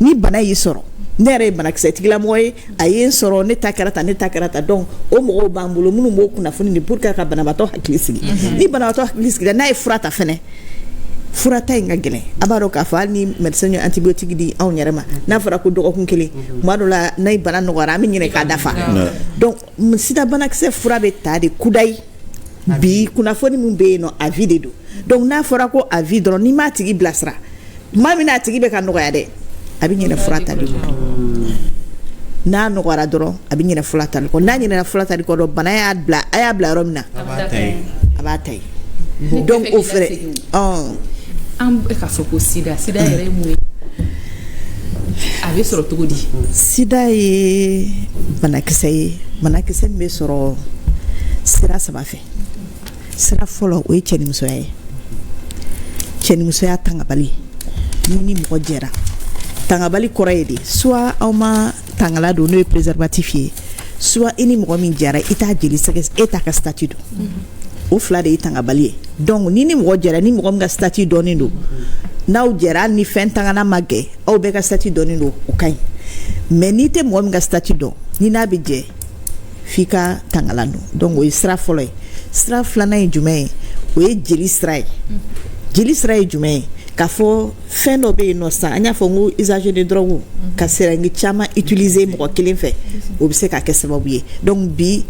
ni bana y'i sɔrɔ ne yɛrɛ ye banakisɛ tigilamɔgɔ ye a ye n sɔrɔ ne ta kɛra tan donc o mɔgɔw b'an bolo minnu b'o kunnafoni di pour que ka banabaatɔ hakili sigi ni banabaatɔ hakili sigila n'a ye fura ta fɛnɛ fura ta in ka gɛlɛn a b'a dɔn k'a fɔ hali ni médecin ye antibiotique di anw yɛrɛ ma n'a fɔra ko dɔgɔkun kelen tuma dɔ la n'a ye bana nɔgɔyara an bɛ ɲinɛ k'a dafa donc sida banakisɛ fura bɛ ta de kudayi bi kunnafoni min bɛ yen nɔ a vie de don donc n'a fɔra ko a vie dɔrɔn n'i m'a tigi bilasira tuma min a tigi bɛ ka nɔgɔya dɛ a bɛ ɲinɛ fura tali kɔ n'a nɔgɔyara dɔrɔn a bɛ ɲinɛ fura tali kɔ n'a ɲinɛna fura tali kɔ dɔrɔn bana a y'a bila yɔrɔ min na a b'a ta ye donc o fɛrɛ an bɛ ka fɔ ko sida yɛrɛ ye mun ye a bɛ sɔrɔ cogo di sida ye banakisɛ ye banakisɛ min bɛ sɔrɔ sira saba fɛ sira fɔlɔ o ye cɛnimusoya ye cɛnimusoya tangabali ni mɔgɔ jɛra tangabali kɔrɔ ye de soit aw ma tangala don n'o ye préservatif ye soit i ni mɔgɔ min jɛra i t'a jeli sɛgɛ e t'a ka statut don o fila de ye tangabali ye donc ni mɔgɔ jɛra ni mɔgɔ min ka statut dɔnnen don n'aw jɛra ni fɛn tangana ma gɛ aw bɛɛ ka statut dɔnnen don o ka ɲi mais n'i tɛ mɔgɔ min ka statut dɔn ni n'a bɛ jɛ f'i ka tangala don donc o ye sira fɔlɔ ye sira filanan ye jumɛn ye o ye jeli sira ye jeli sira ye jumɛn ye k'a fɔ fɛn dɔ bɛ yen nɔ sisan an y'a fɔ n ko usage de drogue ka seringue caman utiliser mɔgɔ kelen fɛ o bɛ se ka kɛ sababu ye donc bi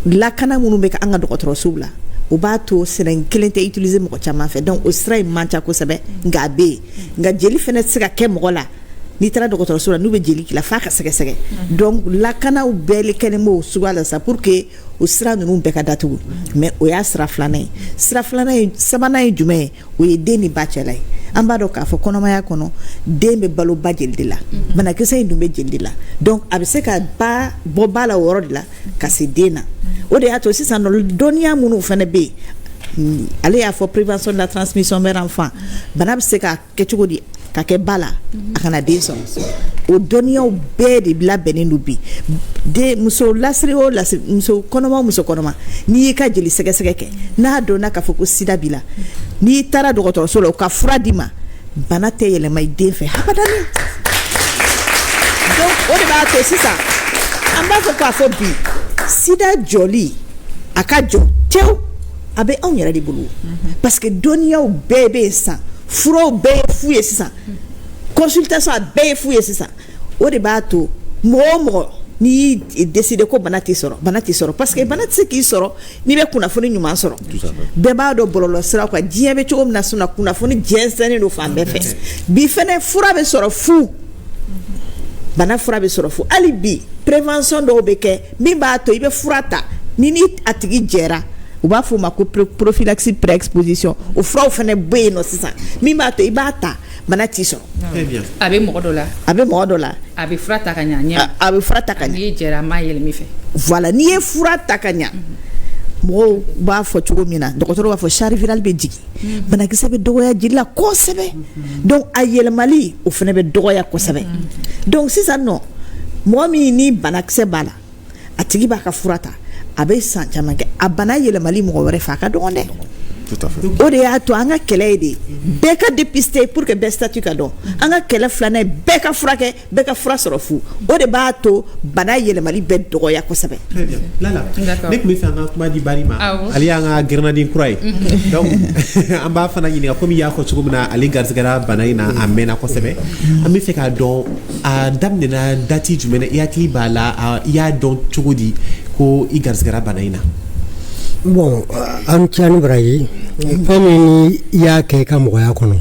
lakana minnu bɛ an ka dɔgɔtɔrɔsow la o b'a to seringue kelen tɛ utiliser mɔgɔ caman fɛ donc o sira in man ca kosɛbɛ nka a bɛ yen nka jeli fana tɛ se ka kɛ mɔgɔ la n'i taara dɔgɔtɔrɔso la n'u bɛ jeli k'i la f'a ka sɛgɛsɛgɛ donc lakanaw bɛɛ kɛlen b'o suguya la sa pour que o sira ninnu bɛɛ ka datugu mais o y'a sira filanan ye sira filanan ye sabanan ye jumɛn ye o ye den ni ba cɛla ye an b'a dɔn k'a fɔ kɔnɔmaya kɔnɔ den bɛ balo ba jeli de la banakisɛ in dun bɛ jeli de la donc a bɛ se ka bɔ ba la o yɔrɔ de la ka se den na o de y'a to sisan dɔnniya minnu fana bɛ yen ale y'a fɔ prévention de la transmission vers enfant bana bɛ se ka kɛ cogo di ka kɛ ba la a kana den sɔrɔ o dɔnniyaw bɛɛ de labɛnnen don bi den muso lasiri o lasiri muso kɔnɔma n'i y'i ka jeli sɛgɛsɛgɛ kɛ n'a dɔnna k'a fɔ ko sida b'i la n'i taara dɔgɔtɔrɔso la u ka fura d'i ma bana tɛ yɛlɛma i den fɛ habadani donc o de b'a to sisan an b'a fɔ k'a fɔ bi sida jɔli a ka jɔ tewu a bɛ anw yɛrɛ de bolo parce que dɔnniyaw bɛɛ bɛ yen sisan furaw bɛɛ ye fu ye sisan consultation a bɛɛ ye fu ye sisan o de b'a to mɔgɔ o mɔgɔ n'i y'i décider ko bana t'i sɔrɔ parce que bana tɛ se k'i sɔrɔ n'i bɛ kunnafoni ɲuman sɔrɔ bɛɛ b'a dɔn bɔlɔlɔ siraw kan diɲɛ bɛ cogo min na sisan kunnafoni jɛnsɛnnen don fan bɛɛ fɛ bi fɛnɛ fura bɛ sɔrɔ fu bana fura bɛ sɔrɔ fu hali bi prévention dɔw bɛ kɛ min b'a to i bɛ fura ta ni a tigi jɛra u b'a fɔ o ma ko prophylaxie pré-exposition o furaw fana bɛ yen nɔ sisan min b'a to i b'a ta bana t'i sɔrɔ a bɛ mɔgɔ dɔ la a bɛ fura ta ka ɲɛ a bɛ fura ta ka ɲɛ n'i ye jɛra a m'a yɛlɛm'i fɛ voilà n'i ye fura ta ka ɲɛ mɔgɔw b'a fɔ cogo min na dɔgɔtɔrɔw b'a fɔ charge virale bɛ jigin banakisɛ bɛ dɔgɔya jeli la kosɛbɛ donc a yɛlɛmali o fana bɛ dɔgɔya kosɛbɛ donc sisan nɔ mɔgɔ min ni banakisɛ b'a la a tigi b'a ka fura ta a bɛ san caman kɛ a bana yɛlɛmali mɔgɔ wɛrɛ fɛ a ka dɔgɔn dɛ Tout à fait. O de y'a to an ka kɛlɛ ye de bɛɛ ka dépister pour que bɛɛ statut ka dɔn an ka kɛlɛ filanan ye bɛɛ ka furakɛ bɛɛ ka fura sɔrɔ fu o de b'a to bana yɛlɛmali bɛɛ dɔgɔya kosɛbɛ. Très bien. Lala, ne tun bɛ fɛ an ka kuma di Bari ma ale y'an ka gɛrɛnaden kura ye donc an b'a fana ɲininka komi i y'a fɔ cogo min na ale garisɛgɛra bana in na a mɛnna kosɛbɛ an bɛ fɛ k'a dɔn a daminɛna dati jumɛn na i hakili b'a la i y'a dɔn cogo di ko i garisɛgɛra bana in na. Bon, an tiɲɛni baraji komi ni i y'a kɛ i ka mɔgɔya kɔnɔ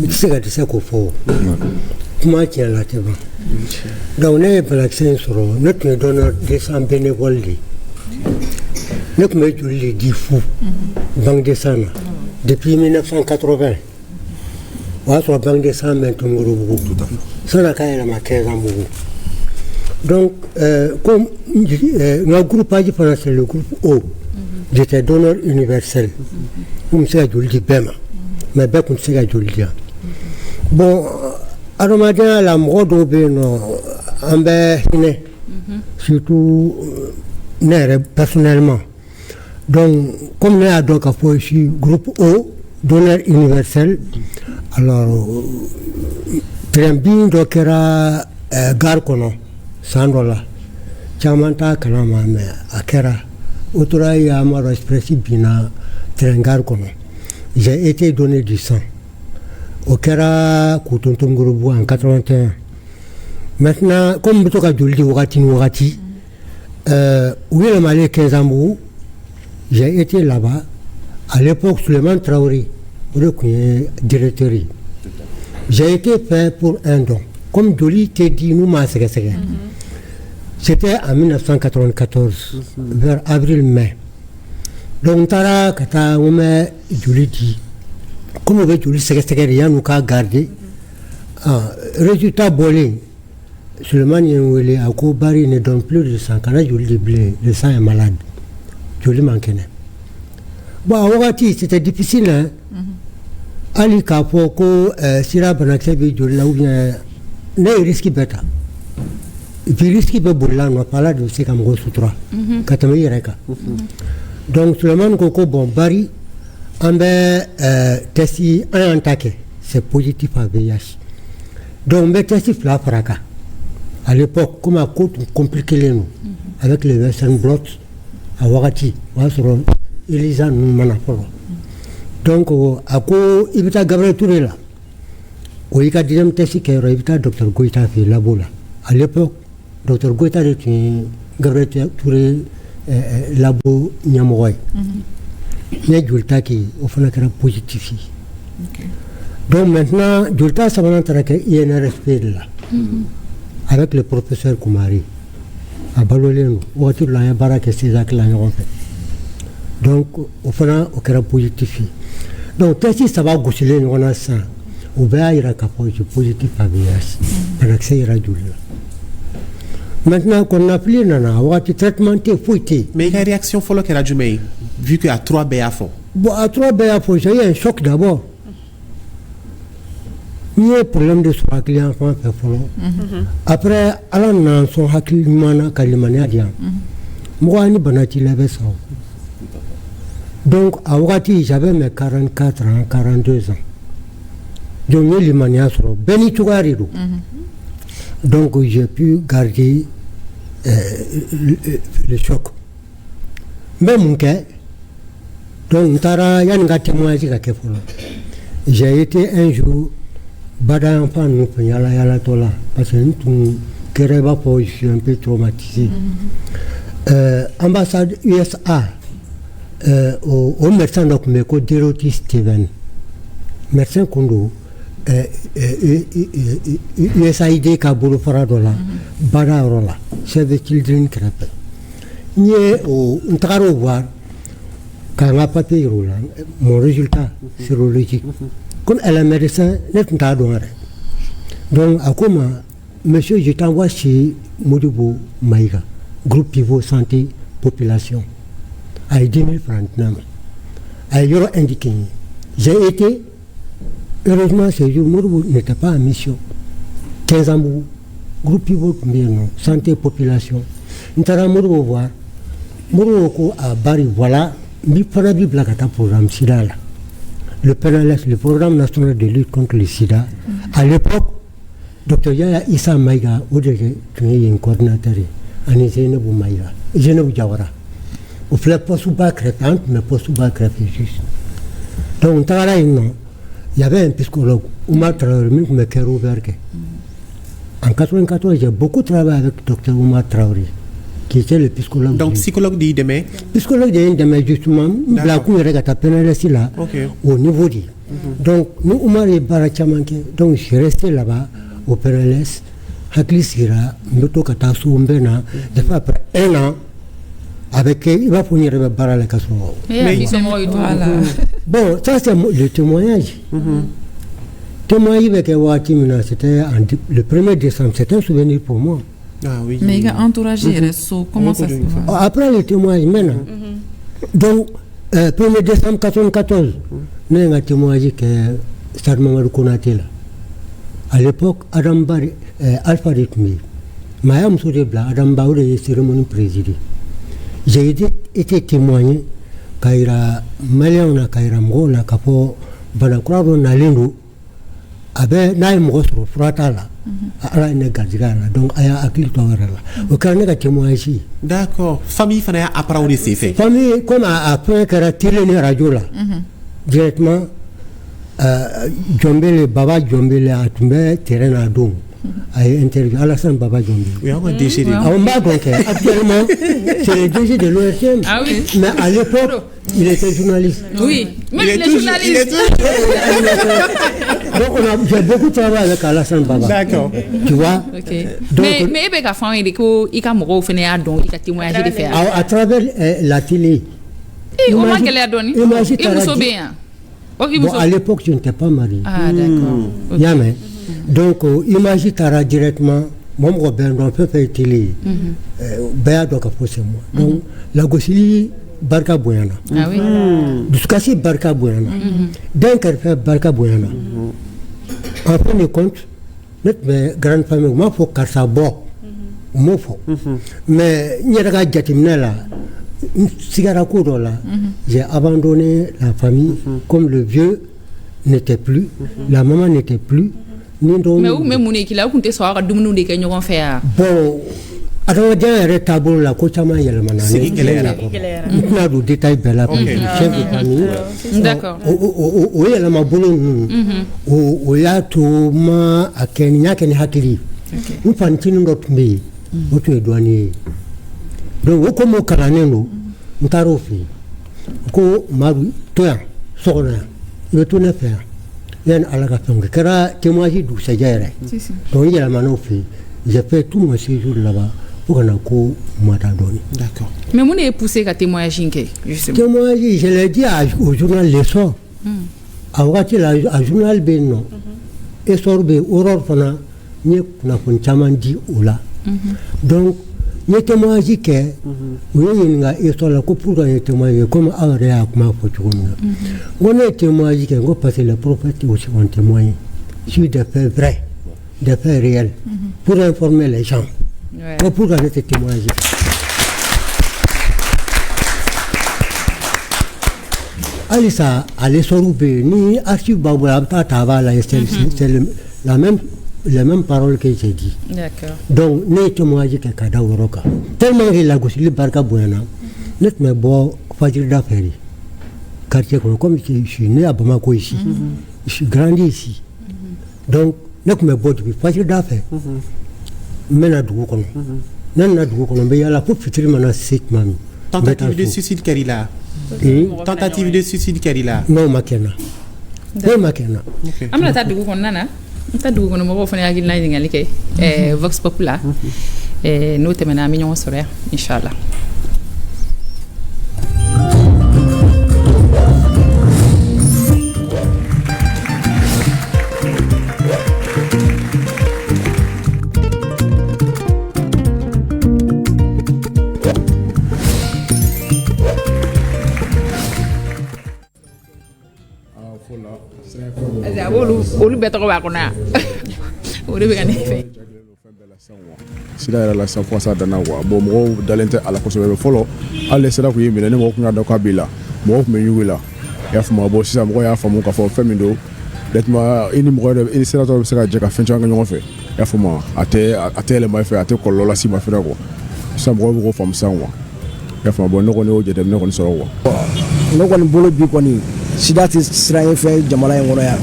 i tɛ se ka dɛsɛ k'o fɔ kuma tiɲɛ la tɛ ban donc ne ye banakisɛ in sɔrɔ ne tun ye donneur de sang bénévole de ne tun bɛ joli de di fu banque de sang na depuis 1980 o y'a sɔrɔ banque de sang bɛ Tomikorobugu sani a ka yɛlɛma Kɛnzanbugu donc comme n ka groupage fana c'est le groupe O. J'étais donneur universel. Vous me savez, je le dis bien, mais bien comme c'est je le dis. Bon, alors maintenant, la mort d'Obéno, en Bénin, surtout personnellement. Donc, comme nous avons donc ici groupe O, donneur universel, alors, très bien, donc, era Garkono, $100. Chamanta Kanama, mais Akera. Autorail et Amaro Expressi Bina Trengar Kono. J'ai été donné du sang. Au Kera Koutontom Groupe en 81. Maintenant, comme Botoka Djuldi Wati, où il m'a allé 15 ans, j'ai été là-bas. À l'époque, Suleiman Traoré, directeur. J'ai été fait pour un don. Comme Djoli t'a dit, nous m'a séquestré. C'était en 1994, vers avril-mai. Donc, Tara, Kata, Ome, Juliti, comme on veut Julie Secrétaire, nous avons gardé. Résultat, Bolé, Suleiman Yenwele, à Kobari ne donne plus de sang. Quand Julie blé, le sang est malade. Julie manquait. Bon, à Ouati, c'était difficile. Hein? Ali Kapoko, Sira Banaksebi, Julie, là où bien, ne risque bêta. Et puis, risque de bouler, on parle de ce qu'on a sutra. Katami Reka. Donc, Suleiman Koko, bon, Bari, on a testé un attaqué. C'est positif à VIH. Donc, on a testé la fraka. À l'époque, comme à côté, compliqué les noms. Avec les Western Blots, à Ouagati, Elisa Manapolo. Donc, à quoi il y a Gabriel Touré là. Au y a deuxième test qui est le docteur Goïta fait là-bas. À l'époque, docteur Goïta est Gabriel Touré labo Niamoy. Il y a Julta qui au fond est positif. Donc maintenant, Julta ça va entrer avec INRSP là. Avec le professeur Koumari. À Baloleno, où est-ce que l'on a barré ces actes là en fait. Donc au fond, on est positif. Donc si ça va gousser on a ça. Ou bien il y a un positif à VIH. Par accès à la douleur. Maintenant qu'on a appelé Nana, on a un traitement fouetté. Mais il y a une réaction folle qu'elle a du mail, vu qu'il y a 3 BAFO. Bon, à 3 BAFO, j'ai eu un choc d'abord. Il y a un problème de son client enfant fait follow. Après, on a son haklimana kalimania diam. Moi, ni banati levait ça. Donc, à Ouati, j'avais mes 44 ans, 42 ans. Donc, j'ai limania sur Beni Tougariro. Donc, j'ai pu garder le choc. Même mon cas, donc, j'ai été un jour, Bada enfant, nous yala tola, parce que nous, je suis un peu traumatisé. Ambassade USA, au médecin donc Meko Dorothy Steven, médecin Kondo, USAID Kabulu Faradola, Bada Rola, Save the Children Crêpe. N'y est au Ntaro voir, quand on a papier roulant, mon résultat sérologique. Comme elle est médecin, n'est pas donné. Donc, à comment, monsieur, je t'envoie chez Modibo Maïga, groupe pivot santé population, à 10 000 francs. À Euro indiqué. J'ai été, heureusement, ce jour, Modibo n'était pas en mission. 15 ans, groupe pivot santé population. Nous avons Modibo voir. Modibo à Bari, voilà, mi fana bi bila ka taa programme sida la le PNLS, le Programme national de lutte contre le sida. À l'époque, Dr Yaya Issa Maïga, où il un coordinateur, Ani Zainabou Maïga, Zainabou Diawara. Au fait, pas sous bas crêpé, mais pas sous bas crêpé juste. Donc, il y avait un psychologue, Oumar Traoré, mais qui est ouvert. En 1994, j'ai beaucoup travaillé avec Dr Oumar Traoré, qui était le psychologue. Donc, psychologue d'Ideme. Psychologue d'Ideme, justement, la cour est à peine restée là, au niveau du. Donc, nous, Oumar et Barachamanke, donc je suis resté là-bas, au PNLS, Hakli Sira, Mouto Katasu Mbena, de fait après 1 an, avec il va fournir le barra la casserole. Bon, ça c'est le témoignage. Témoigner avec Watimina, c'était le 1er décembre, c'est un souvenir pour moi. Ah oui. Mais il a entouragé, comment ça se fait? Après le témoignage, maintenant. Donc, 1er décembre 1994, nous avons témoigné que Stade Mamadou Konaté là. À l'époque, Adam Bari, Alpha Rythmie, Mayam Soudebla, Adam Baoudé, cérémonie présidée. J'ai été témoigné Kaira Maliana Kaira Mgona Kapo Banakrado Nalendo Abe Naimosro Fratala à la Gazigana, donc Aya Akil Towerala. Au Canada témoigné. D'accord. Famille Fana a parlé c'est fait. Famille, comme après Karatile Radiola, directement Djombele, Baba Djombele a tombé terrain à Dom. A interviewé Alassane Baba Djombe. Oui, on va déchirer. Actuellement, c'est le DG de l'ORTM. Ah oui. Mais à l'époque, il était journaliste. Oui, mais il est journaliste. Donc, j'ai beaucoup travaillé avec Alassane Baba. D'accord. Tu vois? Okay. Donc, mais il y a fait il y a moro fene donc il a témoigné de faire. À travers la télé. Et on m'a qu'elle a donné. Il vous sauve bien. Bon, à l'époque, je n'étais pas marié. Ah, d'accord. Yamé. Donc, imagine Tara directement, mon Robert, on peut faire télé. Béa doit poser moi. Donc, la Gossili, Barka Boyana. Ah oui. Jusqu'à ce Barka Boyana. D'un qu'elle fait Barka Boyana. En fin de compte, notre grande famille, moi, il faut qu'elle s'aborde. Moi, faut. Mais, il y a des gars là. J'ai abandonné la famille comme le vieux n'était plus, la maman n'était plus. Mais où même qui là où tu sois dumunu de que nous faire. Bon, alors déjà le tableau la coachama il y a le manana. C'est quel est là? On a le détail bella pour chef de famille. D'accord. Oui, elle m'a boulot. O ya to ma akenya ken hakili. Nous fantine notre pays. Autre douanier. Donc comme au Caraneno, Ntarofi. Ko maru toya sona. Il veut tout ne faire. Yan alagafong kera témoigner du sagere. Donc il y a la manofi. J'ai fait tout mon séjour là-bas pour qu'on a ko matadoni. D'accord. Mais mon est poussé à témoigner justement. Témoigner, je l'ai dit au journal Les Soirs. À wakati la journal Beno. Et sorbe aurore fana ni na kon chamandi ola. Donc ni témoigner que oui nga isola ko pour gagner témoigner comme awre ya kuma fochuna. On est témoigner que on passer le prophète aussi on témoigne sur des faits vrais, des faits réels pour informer les gens. Ouais. Pour gagner ces témoignages. Alisa allez sorbe ni archive babula tava la c'est la même parole que j'ai dit. D'accord. Donc, ne témoignage que kada woroka. Tellement que la Gossili Barka Boyana, net me bo Fajir d'affaires. Quartier comme je suis né à Bamako ici. Je suis grandi ici. Donc, net me bo depuis Fajir d'affaires. Mena du kono. Nana du kono be yala pour fitri mana sik mami. Tentative de suicide Karila. Tentative de suicide Karila. Non makena. Non makena. Amla ta du kono nana. Ta du kono mo fone agil na ngali ke Vox Popula. No temena mi ñoo sore inshallah. Olu bɛ tɔgɔ b'a kɔnɔ yan o de bɛ ka ne fɛ sida yɛrɛ la sisan fo sa danna quoi bon mɔgɔw dalen tɛ a la kosɛbɛ fɔlɔ hali sera k'u ye minɛ ni mɔgɔ kun y'a dɔn k'a b'i la mɔgɔw kun bɛ ɲugu la y'a faamu bon sisan mɔgɔ y'a faamu k'a fɔ fɛn min don directement i ni mɔgɔ yɛrɛ i ni sénateur bɛ se ka jɛ ka fɛn caman kɛ ɲɔgɔn fɛ y'a faamu a tɛ yɛlɛma i fɛ a tɛ kɔlɔlɔ las'i ma fɛnɛ quoi sisan mɔgɔw bɛ k'o faamu sisan quoi y'a faamu bon ne kɔni y'o jateminɛ kɔni sɔrɔ quoi. ne kɔni bolo bi kɔni sida tɛ siran ye fɛn jamana in kɔnɔ yan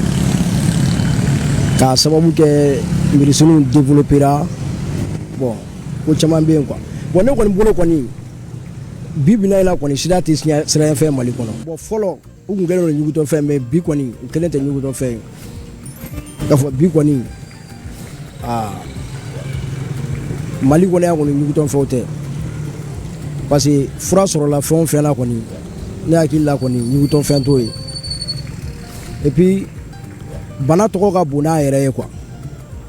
k'a sababu kɛ mirisiniw développera bon ko caman bɛ yen quoi bon ne kɔni bolo kɔni bi bina in na kɔni sida tɛ siran ye fɛn Mali kɔnɔ bon fɔlɔ u kun kɛlen don ɲugutɔ fɛn mais bi kɔni u kɛlen tɛ ɲugutɔ fɛn k'a fɔ bi kɔni Mali kɔnɔ yan kɔni ɲugutɔ fɛnw tɛ parce que fura sɔrɔla fɛn o fɛn na kɔni ne hakili la kɔni ɲugutɔ fɛn t'o ye et puis bana tɔgɔ ka bon n'a yɛrɛ ye quoi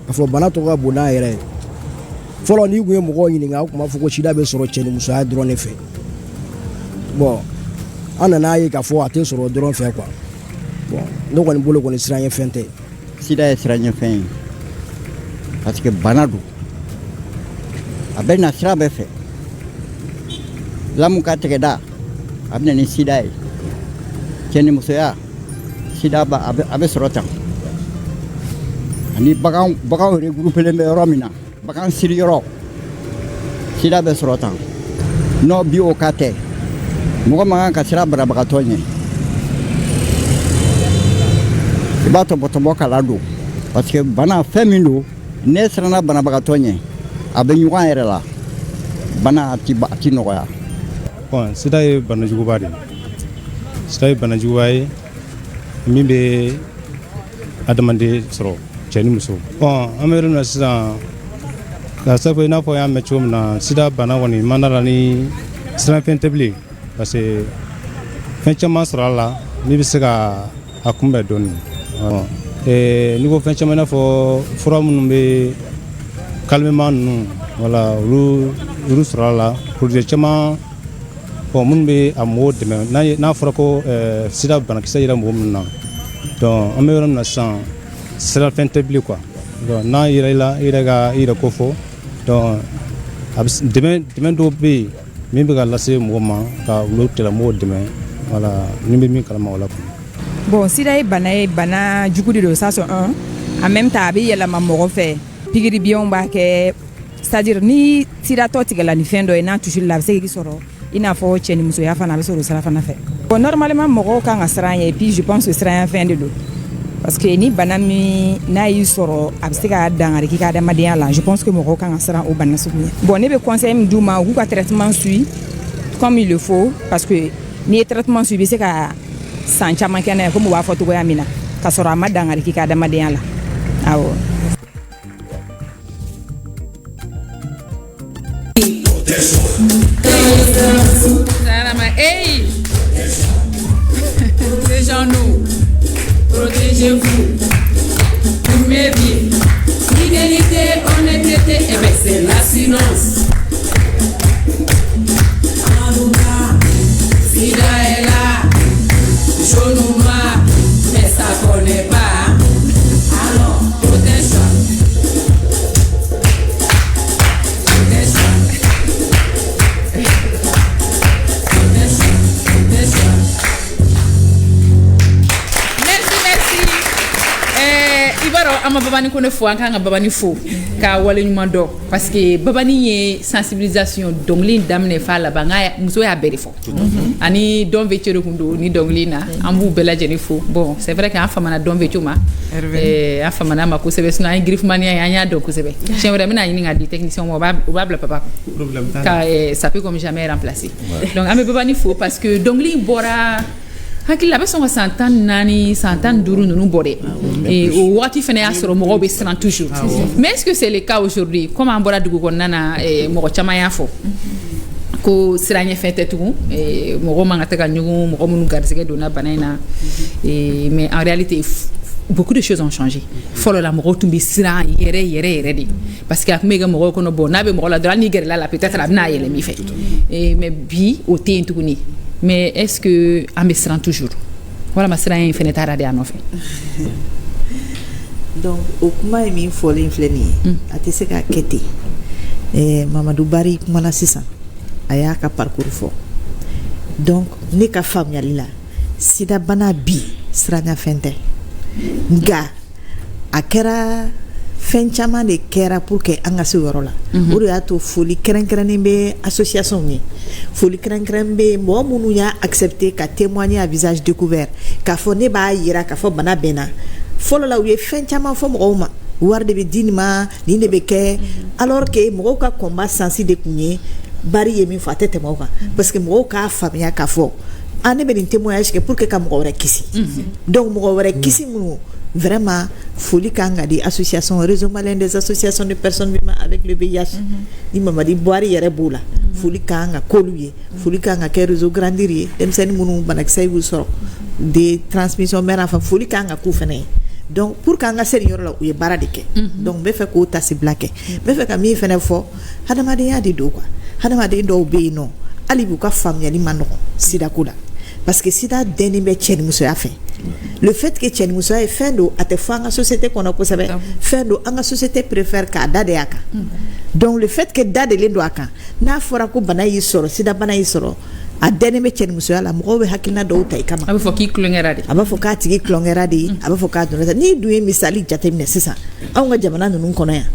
k'a fɔ bana tɔgɔ ka bon n'a yɛrɛ ye fɔlɔ n'i kun ye mɔgɔw ɲininka u tun b'a fɔ ko sida bɛ sɔrɔ cɛ ni musoya dɔrɔn de fɛ bon an nana ye k'a fɔ a tɛ sɔrɔ dɔrɔn fɛ quoi bon ne kɔni bolo kɔni siranɲɛ fɛn tɛ. sida ye siranɲɛ fɛn ye parce que bana don a bɛ na sira bɛɛ fɛ lamu ka tɛgɛda a bɛ na ni sida ye cɛ ni musoya sida a bɛ sɔrɔ tan ani baganw regroupelen bɛ yɔrɔ min na bagan siri yɔrɔ sida bɛ sɔrɔ tan n'o bi o ka tɛ mɔgɔ man kan ka sira banabagatɔ ɲɛ i b'a tɔbɔtɔbɔ k'a ladon parce que bana fɛn min don ne siranna banabagatɔ ɲɛ a bɛ ɲɔgɔn yɛrɛ la bana a ti nɔgɔya. Bon sida ye banajuguba de ye sida ye banajuguba ye min bɛ adamaden sɔrɔ cɛ ni muso bon an bɛ yɔrɔ min na sisan ka sabu i n'a fɔ n y'a mɛn cogo min na sida bana kɔni man da la ni siranfɛn tɛ bilen parce que fɛn caman sɔrɔ a la min bɛ se ka a kunbɛn dɔɔnin n'i ko fɛn caman i n'a fɔ fura minnu bɛ calmement ninnu wala olu sɔrɔ a la produit caman bon minnu bɛ a mɔgɔw dɛmɛ n'a fɔra ko sida banakisɛ yera mɔgɔ minnu na donc an bɛ yɔrɔ min na sisan siranfɛn tɛ bilen quoi donc n'a yera i la i yɛrɛ ka i yɛrɛ kofɔ donc a bɛ dɛmɛ dɔw bɛ yen min bɛ ka lase mɔgɔ ma ka olu tigilamɔgɔw dɛmɛ voilà ni bɛ min kalama o la. Bon sida ye bana jugu de don ça c'est un en même temps a bɛ yɛlɛma mɔgɔ fɛ pikiri biyɛnw b'a kɛ c'est-à-dire ni sida tɔ tigɛla ni fɛn dɔ ye n'a touché la a bɛ se k'i sɔrɔ i n'a fɔ cɛ ni musoya fana a bɛ sɔrɔ o sira fana fɛ. Bon normalement mɔgɔw kan ka siran ye et puis je pense que siran fɛn de don parce que ni bana min n'a y'i sɔrɔ a bɛ se ka dankari k'i ka adamadenya la je pense que mɔgɔw kan ka siran o bana sugu ye. Bon ne bɛ conseil min d'u ma u k'u ka traitement suivre comme il le faut parce que n'i ye traitement suivre i bɛ se ka san caman kɛ n'a ye comme u b'a fɔ cogoya min na ka sɔrɔ a ma dankari k'i ka adamadenya la awɔ. Hey, protégeons-nous, protégez-vous, pour mes vies, fidélité, honnêteté, et bien c'est l'assurance. Sida est là, jaune ou noir, mais ça connaît pas. Alors, protège-toi. Ama babani ko ne fo an kan ka babani fo ka wale ɲuman dɔ parce que babani ye sensibilisation dɔnkili daminɛ fa laban nka muso y'a bɛɛ de fɔ ani dɔn bɛ cɛ de kun don ni dɔnkili na an b'u bɛɛ lajɛlen fo bon c'est vrai que an famana dɔn bɛ co ma an famana ma kosɛbɛ sinon an ye griffemania ye an y'a dɔn kosɛbɛ tiɲɛ wɛrɛ n bɛna ɲini ka di technicien ma u b'a bila papa ka ça peut comme jamais remplacer donc an bɛ babani fo parce que dɔnkili bɔra hakili a bɛ sɔn ka san 14 san 15 ninnu bɔ dɛ o waati fana y'a sɔrɔ mɔgɔw bɛ siran toujours mais est-ce que c'est le cas aujourd'hui comme an bɔra dugu kɔnɔna na mɔgɔ caman y'a fɔ ko siranɲɛfɛn tɛ tugun mɔgɔ man ka tɛ ka ɲugun mɔgɔ minnu garisɛgɛ donna bana in na mais en réalité beaucoup de choses ont changé fɔlɔ la mɔgɔw tun bɛ siran yɛrɛ de parce que a tun bɛ kɛ mɔgɔw kɔnɔ bon n'a bɛ mɔgɔ la dɔrɔn hali n'i gɛrɛla la peut-être a bɛna yɛlɛm'i fɛ mais bi o tɛ yen tuguni mais est-ce que an bɛ siran toujours walama siran in fɛnɛ taara de a nɔfɛ. donc o kuma ye min fɔlen filɛ nin ye a tɛ se ka kɛ ten Mamadou Bari kumana sisan a y'a ka parcours fɔ donc ne ka faamuyali la sida bana bi siranya fɛn tɛ nka a kɛra fɛn caman de kɛra pour que an ka se yɔrɔ la o de y'a to foli kɛrɛnkɛrɛnnen bɛ association ye foli kɛrɛnkɛrɛnnen bɛ mɔgɔ minnu y'a accepter ka témoigner à visage découvert k'a fɔ ne b'a yira k'a fɔ bana bɛ n na fɔlɔ la u ye fɛn caman fɔ mɔgɔw ma wari de bɛ di nin ma nin de bɛ kɛ alors que mɔgɔw ka combat sensi de tun ye bari ye min fɔ a tɛ tɛmɛ o kan parce que mɔgɔw k'a faamuya k'a fɔ ne bɛ nin témoignage kɛ pour que ka mɔgɔ wɛrɛ kisi donc mɔgɔ wɛrɛ kisi minnu vraiment foli kan ka di association réseau malien des associations de personnes vivant avec le VIH ni Mamadi Boari yɛrɛ b'o la foli kan ka k'olu ye foli kan ka kɛ réseau grandir ye denmisɛnnin minnu banakisɛ y'u sɔrɔ de transmission mɛn enfin foli kan ka k'u fɛnɛ ye donc pour que an ka se nin yɔrɔ la u ye baara de kɛ donc n bɛ fɛ k'o tasibila kɛ n bɛ fɛ ka min fɛnɛ fɔ hadamadenya de don quoi hadamaden dɔw bɛ yen nɔ hali b'u ka faamuyali ma nɔgɔn sida ko la parce que sida dɛnni bɛ cɛ ni musoya fɛ le fait que cɛ ni musoya ye fɛn don a tɛ fɔ an ka société kɔnɔ kosɛbɛ fɛn don an ka société préfère k'a da de a kan donc le fait que da delen don a kan n'a fɔra ko bana y'i sɔrɔ sida bana y'i sɔrɔ a dɛnni bɛ cɛ ni musoya la mɔgɔw bɛ hakilina dɔw ta i kama a bɛ fɔ k'i tulonkɛra de a b'a fɔ k'a tigi tulonkɛra de a b'a fɔ k'a dɔn ta n'i dun ye misali jateminɛ sisan anw ka jamana ninnu kɔnɔ yan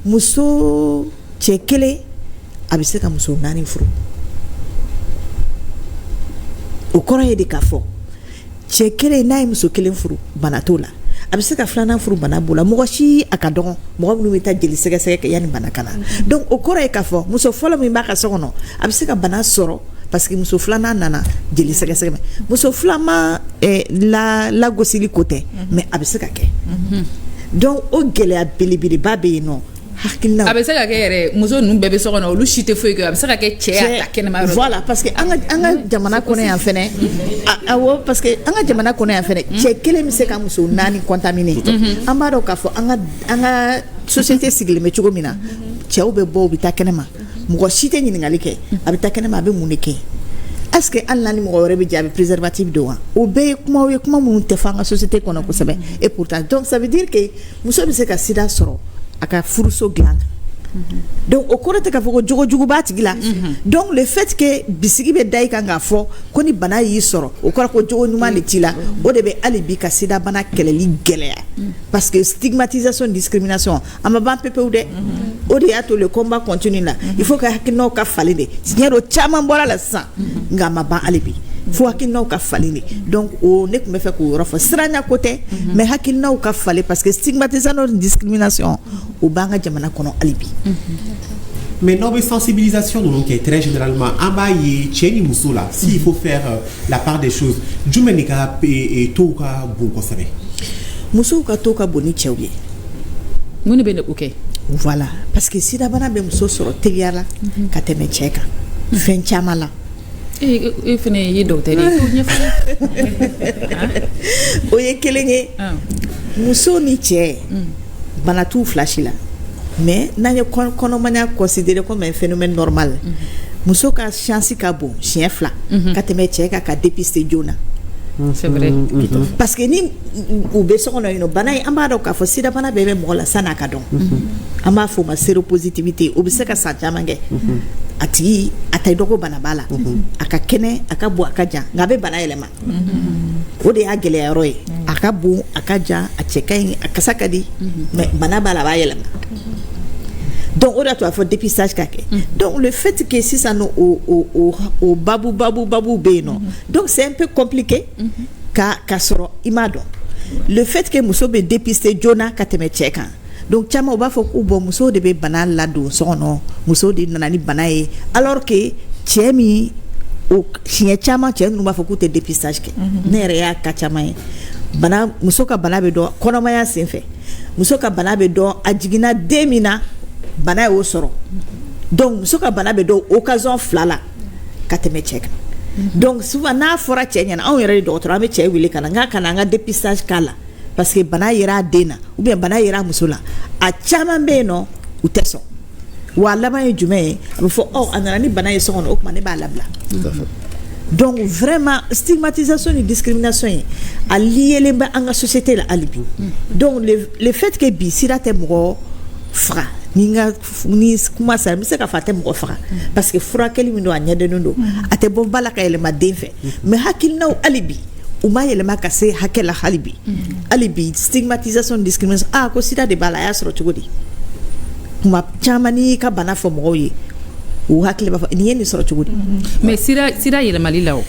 muso cɛ kelen a bɛ se ka muso 4 furu o kɔrɔ ye de k'a fɔ cɛ kelen n'a ye muso kelen furu bana t'o la a bɛ se ka 2nan furu bana b'o la mɔgɔ si a ka dɔgɔn mɔgɔ minnu bɛ taa jeli sɛgɛsɛgɛ kɛ yanni bana ka na donc o kɔrɔ ye k'a fɔ muso fɔlɔ min b'a ka so kɔnɔ a bɛ se ka bana sɔrɔ parce que muso 2nan nana jeli sɛgɛsɛgɛ muso 2 ma lagosili ko tɛ mais a bɛ se ka kɛ donc o gɛlɛya belebeleba bɛ yen nɔ hakilina a bɛ se ka kɛ yɛrɛ muso ninnu bɛɛ bɛ so kɔnɔ olu si tɛ foyi kɛ a bɛ se ka kɛ cɛ y'a ta kɛnɛma yɔrɔ voilà parce que an ka jamana kɔnɔ yan fɛnɛ awɔ parce que an ka jamana kɔnɔ yan fɛnɛ cɛ kelen bɛ se ka muso 4 contaminer an b'a dɔn k'a fɔ an ka société sigilen bɛ cogo min na cɛw bɛ bɔ u bɛ taa kɛnɛma mɔgɔ si tɛ ɲininkali kɛ a bɛ taa kɛnɛma a bɛ mun de kɛ est-ce que hali n'a ni mɔgɔ wɛrɛ bɛ jɛ a bɛ préservatif don wa o bɛɛ ye kumaw ye kuma minnu tɛ fɔ an ka société kɔnɔ kosɛbɛ et pourtant donc ça veut dire que muso bɛ se ka sida sɔrɔ a ka furuso dilan donc o kɔrɔ tɛ k'a fɔ ko jogo jugu b'a tigi la donc le fait que bisigi bɛ da i kan k'a fɔ ko ni bana y'i sɔrɔ o kɔrɔ ko jogo ɲuman de t'i la o de bɛ hali bi ka sida bana kɛlɛli gɛlɛya parce que stigmatisation discrimination a ma ban pepewu dɛ o de y'a to le combat continue la il faut que hakilinaw ka falen de tiɲɛ don caman bɔra la sisan nka a ma ban hali bi fo hakilinaw ka falen de donc o ne tun bɛ fɛ k'o yɔrɔ fɔ siranya ko tɛ mais hakilinaw ka falen parce que stigmatisation discrimination o b'an ka jamana kɔnɔ hali bi mais n'aw bɛ sensibilisation ninnu kɛ très généralement an b'a ye cɛ ni muso la s'il faut faire la part des choses jumɛn de ka taux ka bon kosɛbɛ musow ka taux ka bon ni cɛw ye mun de bɛ o kɛ voilà parce que sida bana bɛ muso sɔrɔ teliya la ka tɛmɛ cɛ kan fɛn caman la e fana ye docteur ye o ye kelen ye muso ni cɛ bana t'u fila si la mais n'an ye kɔnɔmaya considéré comme un phénomène normal muso ka chance ka bon siɲɛ 2 ka tɛmɛ cɛ ka dépister joona c'est vrai parce que ni u bɛ so kɔnɔ yen nɔ bana in an b'a dɔn k'a fɔ sida bana bɛɛ bɛ mɔgɔ la san'a ka dɔn an b'a fɔ o ma séropositivité o bɛ se ka san caman kɛ a tigi a tɛ dɔn ko bana b'a la a ka kɛnɛ a ka bon a ka jan nka a bɛ bana yɛlɛma o de y'a gɛlɛya yɔrɔ ye a ka bon a ka jan a cɛ ka ɲi a kasa ka di mais bana b'a la a b'a yɛlɛma donc o de y'a to a fɔ dépistage ka kɛ donc le fait que sisan o babu bɛ yen nɔ donc c'est un peu compliqué ka sɔrɔ i m'a dɔn le fait que muso bɛ dépister joona ka tɛmɛ cɛ kan donc caman u b'a fɔ ko bon muso de bɛ bana ladon so kɔnɔ muso de nana ni bana ye alors que cɛ min o siɲɛ caman cɛ ninnu b'a fɔ k'u tɛ dépistage kɛ ne yɛrɛ y'a ka caman ye muso ka bana bɛ dɔn kɔnɔmaya sen fɛ muso ka bana bɛ dɔn a jiginna den min na bana y'o sɔrɔ donc muso ka bana bɛ dɔn occasion 2 la ka tɛmɛ cɛ kan donc souvent n'a fɔra cɛ ɲɛna anw yɛrɛ de dɔgɔtɔrɔ an bɛ cɛ wele ka na nka kana an ka dépistage k'a la parce que bana yera a den na ou bien bana yera a muso la a caman bɛ yen nɔ u tɛ sɔn wa laban ye jumɛn ye a bɛ fɔ a nana ni bana ye so kɔnɔ o tuma ne b'a labila donc vraiment stigmatisation et discrimination ye a liélen bɛ an ka société la hali bi donc le fait que bi sida tɛ mɔgɔ faga ni kuma sara n bɛ se ka fɔ a tɛ mɔgɔ faga parce que furakɛli min don a ɲɛdɔnnen don a tɛ bɔ ba la ka yɛlɛma den fɛ mais hakilinaw hali bi u ma yɛlɛma ka se hakɛ la hali bi stigmatisation discrimination ko sida de b'a la a y'a sɔrɔ cogo di kuma caman ni ka bana fɔ mɔgɔw ye u hakili b'a fɔ nin ye nin sɔrɔ cogo di mais sida yɛlɛmali la o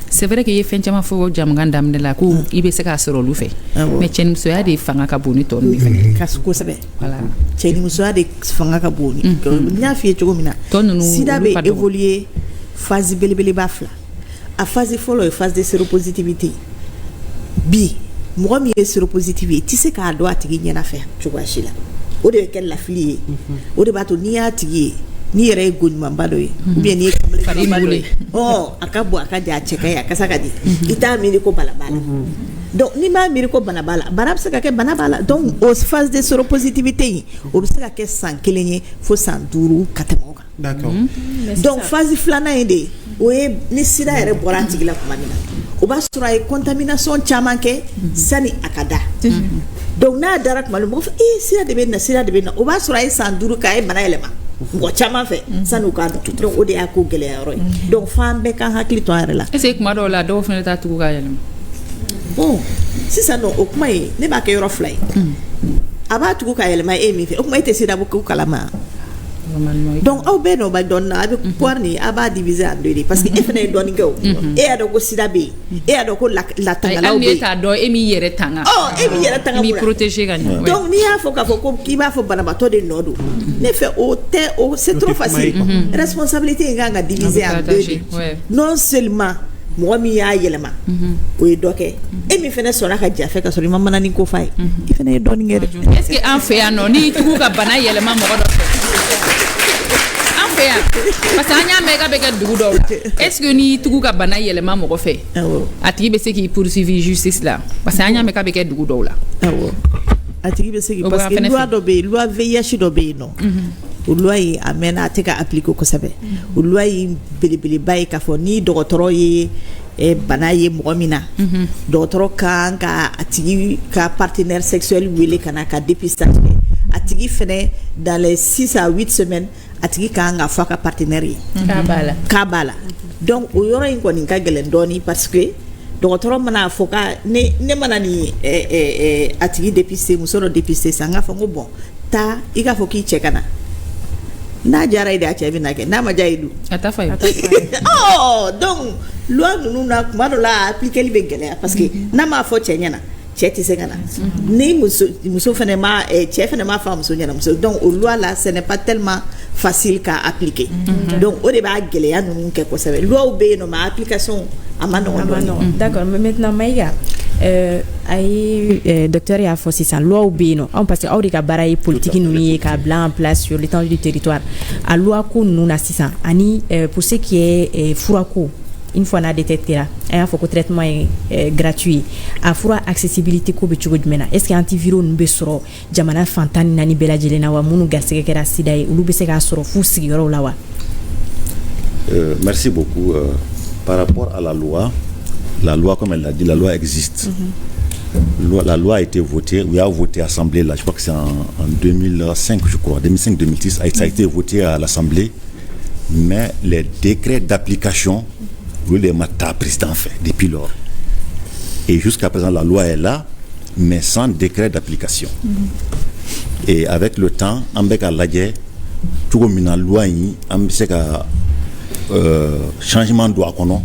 c'est vrai que i ye fɛn caman fɔ jamukan daminɛ la ko i bɛ se k'a sɔrɔ olu fɛ mais cɛnimusoya de fanga ka bon ni tɔ ninnu fɛnɛ kosɛbɛ cɛnimusoya de fanga ka bon n y'a f'i ye cogo min na sida bɛ évoluer phase belebeleba fila a phase fɔlɔ ye phase de séropositivité bi mɔgɔ min ye séropositive ye i tɛ se k'a dɔn a tigi ɲɛna fɛ cogoya si la o de bɛ kɛ lafili ye o de b'a to n'i y'a tigi ye n'i yɛrɛ ye goɲumanba dɔ ye ou bien n'i ye kamalekanba dɔ ye a ka bon a ka di a cɛ ka ye a kasa ka di i t'a miiri ko bana b'a la donc n'i m'a miiri ko bana b'a la bana bɛ se ka kɛ bana b'a la donc o phase de séropositivité in o bɛ se ka kɛ san 1 ye fo san 5 ka tɛmɛ o kan d'accord donc phase filanan in de o ye ni sida yɛrɛ bɔra a tigi la tuma min na o b'a sɔrɔ a ye contamination caman kɛ sani a ka da donc n'a dara tuma min mɔgɔ fɔ sida de bɛ na sida de bɛ na o b'a sɔrɔ a ye san 5 k'a ye bana yɛlɛma mɔgɔ caman fɛ sani u k'a dɔn donc o de y'a ko gɛlɛya yɔrɔ ye donc f'an bɛɛ kan hakili to an yɛrɛ la est ce que kuma dɔw la dɔw fana t'a tugu k'a yɛlɛma bon sisan nɔ o kuma ye ne b'a kɛ yɔrɔ fila ye a b'a tugu k'a yɛlɛma e min fɛ o kuma e tɛ sida bɔ k'u kalama donc aw bɛɛ nɔ ba dɔn na a bɛ poire nin a b'a diviser en deux de parce que e fana ye dɔɔnin kɛ o e y'a dɔn ko sida bɛ yen e y'a dɔn ko latangalaw bɛ yen e t'a dɔn e m'i yɛrɛ tanga e b'i yɛrɛ tanga b'i protéger ka ɲɛ donc n'i y'a fɔ k'a fɔ ko k'i b'a fɔ banabaatɔ de nɔ don ne fɛ o tɛ c'est trop facile responsabilité in kan ka diviser en deux de non seulement mɔgɔ min y'a yɛlɛma o ye dɔ kɛ e min fana sɔnna ka ja fɛ ka sɔrɔ i ma manani ko f'a ye i fana ye dɔɔnin kɛ dɛ est ce que an fɛ yan nɔ n'i tugu ka bana yɛlɛma mɔgɔ dɔ fɛ parce que an y'a mɛn k'a bɛ kɛ dugu dɔw la est ce que n'i tugu ka bana yɛlɛma mɔgɔ fɛ a tigi bɛ se k'i poursuivre justice la parce que an y'a mɛn k'a bɛ kɛ dugu dɔw la a tigi bɛ se k'i parce que loi dɔ bɛ yen loi VIH dɔ bɛ yen nɔ o loi in a mɛnna a tɛ ka appliquer kosɛbɛ o loi in belebeleba ye k'a fɔ ni dɔgɔtɔrɔ ye bana ye mɔgɔ min na dɔgɔtɔrɔ kan ka a tigi ka partenaire sexuel wele ka na ka dépistage kɛ a tigi fɛnɛ dans les 6 à 8 semaines a tigi kan ka fɔ a ka partenaire ye k'a b'a la donc o yɔrɔ in kɔni ka gɛlɛn dɔɔnin parce que dɔgɔtɔrɔ mana fɔ ka ne mana ni a tigi dépister muso dɔ dépister sisan n k'a fɔ ko bon taa i k'a fɔ k'i cɛ ka na n'a diyara ye de a cɛ bɛ na kɛ n'a ma diya ye dun a t'a fɔ ye donc loi ninnu na kuma dɔ la a appliquer bɛ gɛlɛya parce que n'a m'a fɔ cɛ ɲɛna cɛ tɛ se ka na ni muso fana ma cɛ fana m'a fɔ muso ɲɛna muso donc o loi là ce n'est pas tellement facile k'a appliquer donc o de b'a gɛlɛya ninnu kɛ kosɛbɛ loi bɛ yen nɔ mais application a ma nɔgɔn dɔɔnin d'accord mais maintenant Maïga a ye docteur y'a fɔ sisan loi bɛ yen nɔ parce que aw de ka baara ye politique ninnu ye k'a bila en place sur l'étendue du territoire a loi ko ninnu na sisan ani pour ce qui est furako une fois n'a détecté a y'a fɔ ko traitement ye gratuit a fura accessibilité ko bɛ cogo jumɛn na est ce que antiviraux ninnu bɛ sɔrɔ jamana fan 14 bɛɛ lajɛlen na wa minnu garisɛgɛ kɛra sida ye olu bɛ se k'a sɔrɔ f'u sigiyɔrɔw la wa merci beaucoup par rapport à la loi comme elle l'a dit la loi existe la loi a été votée ou a voté à l'Assemblée là je crois que c'est en 2005 je crois 2005-2006 ça a été voté à l'Assemblée mais les décrets d'application le matin président fait depuis lors et jusqu'à présent la loi est là mais sans décret d'application et avec le temps on bɛ ka lajɛ cogo min na loi in an bɛ se ka changement don a kɔnɔ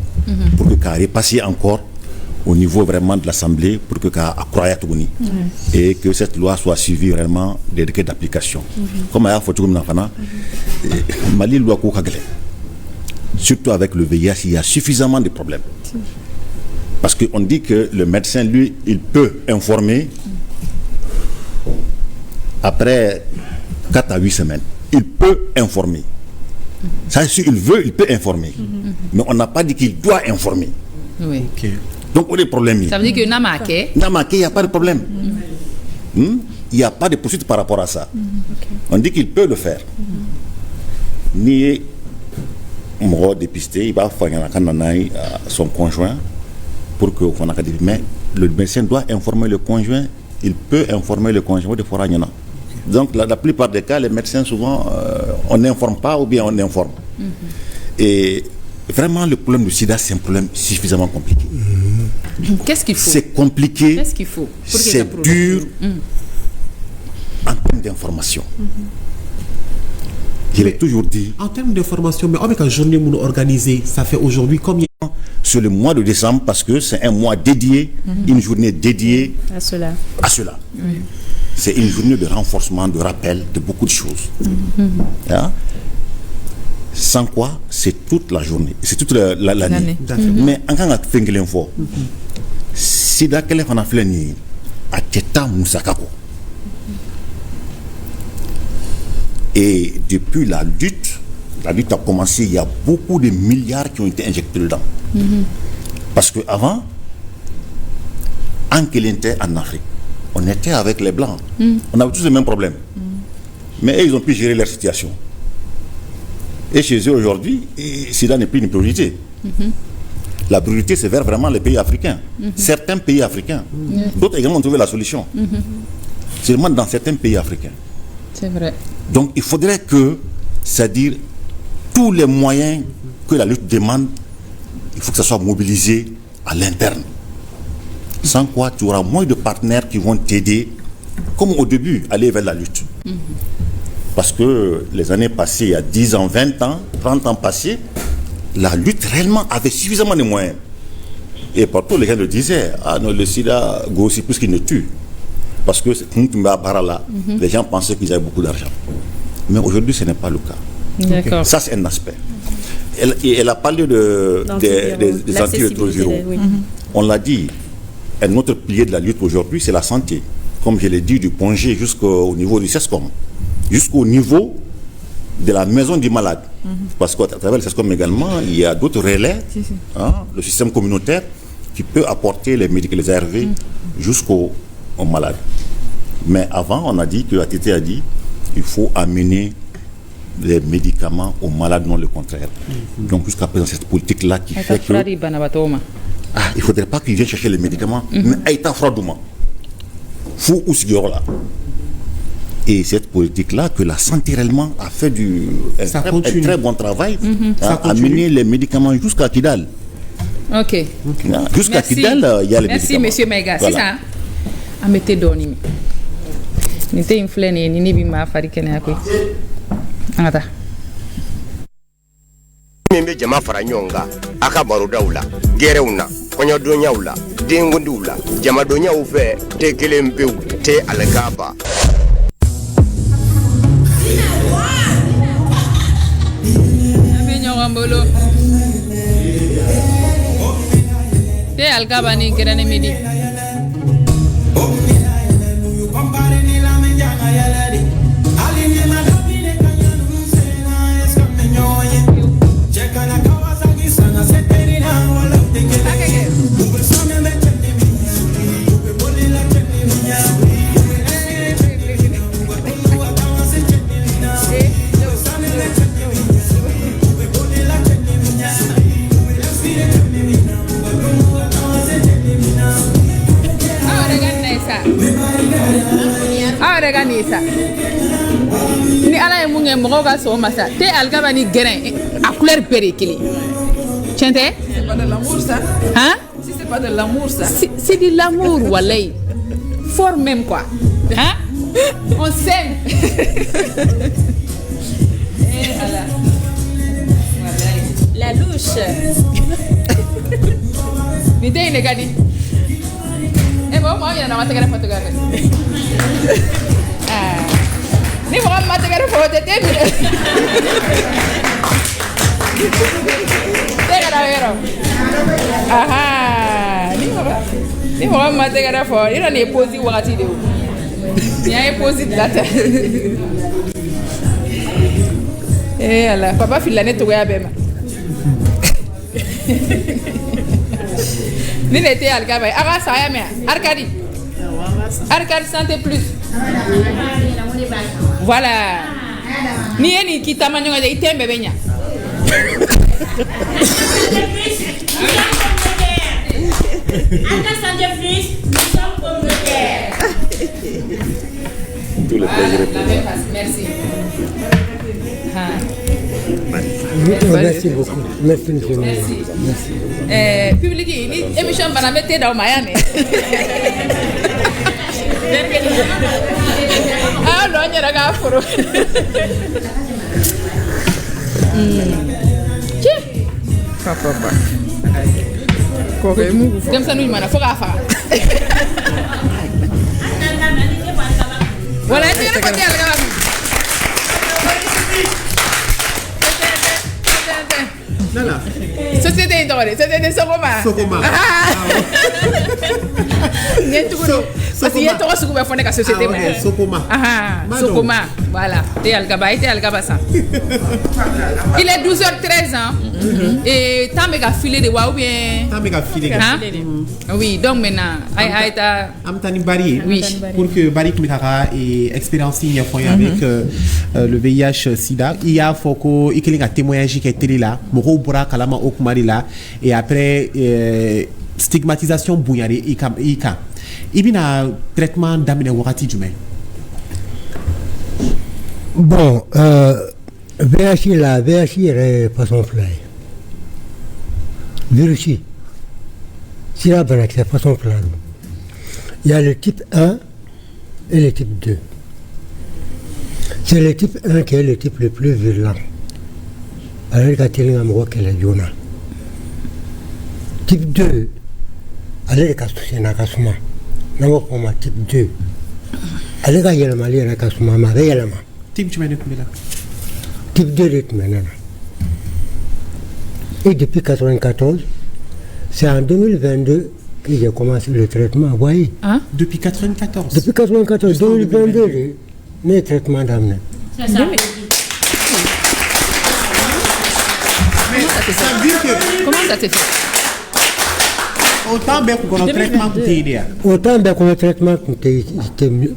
pour que k'a repasser encore au niveau vraiment de l'Assemblée pour que k'a kuraya tuguni et que cette loi soit suivie vraiment des décrets d'application comme a y'a fɔ cogo min na fana Mali loi ko ka gɛlɛn surtout avec le VIH, il y a suffisamment de problèmes. Parce qu'on dit que le médecin, lui, il peut informer après 4 à 8 semaines. Il peut informer. Ça, si il veut, il peut informer. Mais on n'a pas dit qu'il doit informer. Oui. Okay. Donc, on a des problèmes. Ça veut dire que Namake, il n'y a pas de problème. Il n'y a pas de poursuite par rapport à ça. On dit qu'il peut le faire. Ni mɔgɔ dépisté il b'a fɔ ɲɛna ka nana son conjoint pour que mais le médecin doit informer le conjoint il peut informer le conjoint de fɔra ɲɛna donc la plupart des cas les médecins souvent on n'informe pas ou bien on informe et vraiment le problème du sida c'est un problème suffisamment compliqué Qu'est-ce qu'il faut? C'est compliqué. Qu'est-ce qu'il faut? C'est dur en termes d'information. Je l'ai toujours dit. En termes d'information, mais avec une journée organisée, ça fait aujourd'hui combien? Sur le mois de décembre, parce que c'est un mois dédié, une journée dédiée à cela. Oui. C'est une journée de renforcement, de rappel de beaucoup de choses. Hein? Sans quoi, c'est toute la journée, c'est toute l'année. Mais en tant que fait l'info, si d'accord on a fait l'année, à Teta Moussakako. Et depuis la lutte a commencé, il y a beaucoup de milliards qui ont été injectés dedans. Parce qu'avant, en Kélinté, en Afrique, on était avec les Blancs. On avait tous les mêmes problèmes. Mais eux, ils ont pu gérer leur situation. Et chez eux, aujourd'hui, cela n'est plus une priorité. La priorité, c'est vers vraiment les pays africains. Certains pays africains. D'autres également ont trouvé la solution. Seulement dans certains pays africains. C'est vrai. Donc, il faudrait que, c'est-à-dire, tous les moyens que la lutte demande, il faut que ça soit mobilisé à l'interne. Sans quoi, tu auras moins de partenaires qui vont t'aider, comme au début, aller vers la lutte. Parce que les années passées, il y a 10 ans, 20 ans, 30 ans passés, la lutte réellement avait suffisamment de moyens. Et partout, les gens le disaient, ah non, le sida grossit plus qu'il ne tue. Parce que les gens pensaient qu'ils avaient beaucoup d'argent. Mais aujourd'hui, ce n'est pas le cas. D'accord. Ça, c'est un aspect. Elle a parlé des antirétroviraux. On l'a dit, un autre pilier de la lutte aujourd'hui, c'est la santé. Comme je l'ai dit, du point G jusqu'au niveau du CESCOM, jusqu'au niveau de la maison du malade. Parce qu'à travers le CESCOM également, il y a d'autres relais, le système communautaire, qui peut apporter les médicaments, les ARV, jusqu'aux malades. Mais avant, on a dit, que la TT a dit, il faut amener les médicaments aux malades, non le contraire. Donc jusqu'à présent, cette politique-là qui fait que... il ne faudrait pas qu'ils viennent chercher les médicaments, mais Aïta Frodouma, Fou ou Sigorola. Et cette politique-là, que la santé réellement a fait un très bon travail, à amener les médicaments jusqu'à Kidal. Ok. Jusqu'à Kidal, il y a les médicaments. Merci, monsieur Mega. C'est ça. Amete Donimi. Nite inflene ni nibi ma farikene akwe. Angata. Mbe jama fara nyonga aka baro dawla gerewna konyo donyawla dengondula jama donyawu fe te kelembe te algaba Aminyo ngambolo te algaba ni gerane midi. Nisa ni ala ye mun kɛ mɔgɔw ka sɔgɔma sa te algaba ni grain a couleur bɛɛ de kelen tiɲɛ tɛ? C'est pas de l'amour ça? Hein? Si c'est pas de l'amour ça? C'est de l'amour, wallahi. Fort même quoi. Hein? On s'aime. La louche. Ni te ine gadi. Bon, moi, il y en a un qui photographe. Ni mo ma te gare foto te mi. Te gara vero. Aha, ni mo ma te gare foto. Ira ne posi wakati de o. Ni ay posi data. Ala, papa filane to ya bema. Ni n'était algaba. Aga saya me. Arcadi. Arcadi santé plus. Voilà. Ni eni kita manyo de itembe benya. Arcadi santé plus. Nous sommes communautaires. Tout le plaisir est pour moi. Merci. Merci beaucoup. Merci, monsieur. Merci. Public, ni émission banamete dans Miami. Ah, non, il y a un gars pour Papa. Comme ça, nous, il m'en a fait à faire. Voilà, c'est le côté à la Nana. Société Indoré, société Sokoma. Sokoma. Parce qu'il y a trois Sokoma fondé la société. Sokoma. Sokoma. Voilà. T'es Algaba, t'es Algabasa. Il est 12h13 ans. Et t'as méga filé de wa ou bien. T'as méga filé. Oui, donc maintenant, aïta. Amtani Bari. Oui. Pour que Bari Kumikara ait expérience avec le VIH/SIDA, il y a faut qu'il y ait un témoignage qui est télé là. Bura kalama okumarila et après stigmatisation bouillare ika ibina traitement d'amine wakati jume. Bon, VIH est façon fly. Virus, c'est la bonne façon fly. Il y a le type 1 et le type 2. C'est le type 1 qui est le type le plus virulent. Alors, il y a le type 2, allez, il y a le type 2. Allez, il y a le type 2 rythme. Et depuis 1994, c'est en 2022 que j'ai commencé le traitement. Vous voyez? Depuis 1994? Depuis 1994, 2022, le traitement d'amne. Comment ça s'est fait? Autant bien qu'on a traitement pour t'aider. Autant bien qu'on a traitement pour t'aider, c'était mieux.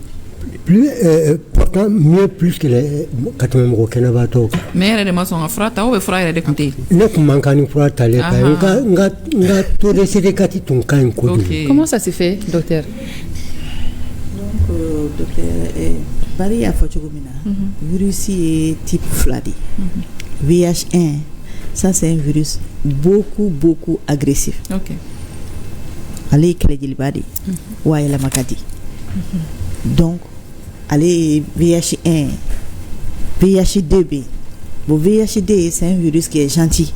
Pourtant, mieux plus que les 80 Canavato. Mais il y a des maçons en frata ou frère de compter. Comment ça s'est fait, docteur? Donc, docteur, Bari a fait virus type Fladi. VH1. Ça, c'est un virus beaucoup agressif. Ok. Allez, Kledjilbadi, ou à la Makadi. Donc, allez, VH1, VH2B. Bon, VH2, c'est un virus qui est gentil.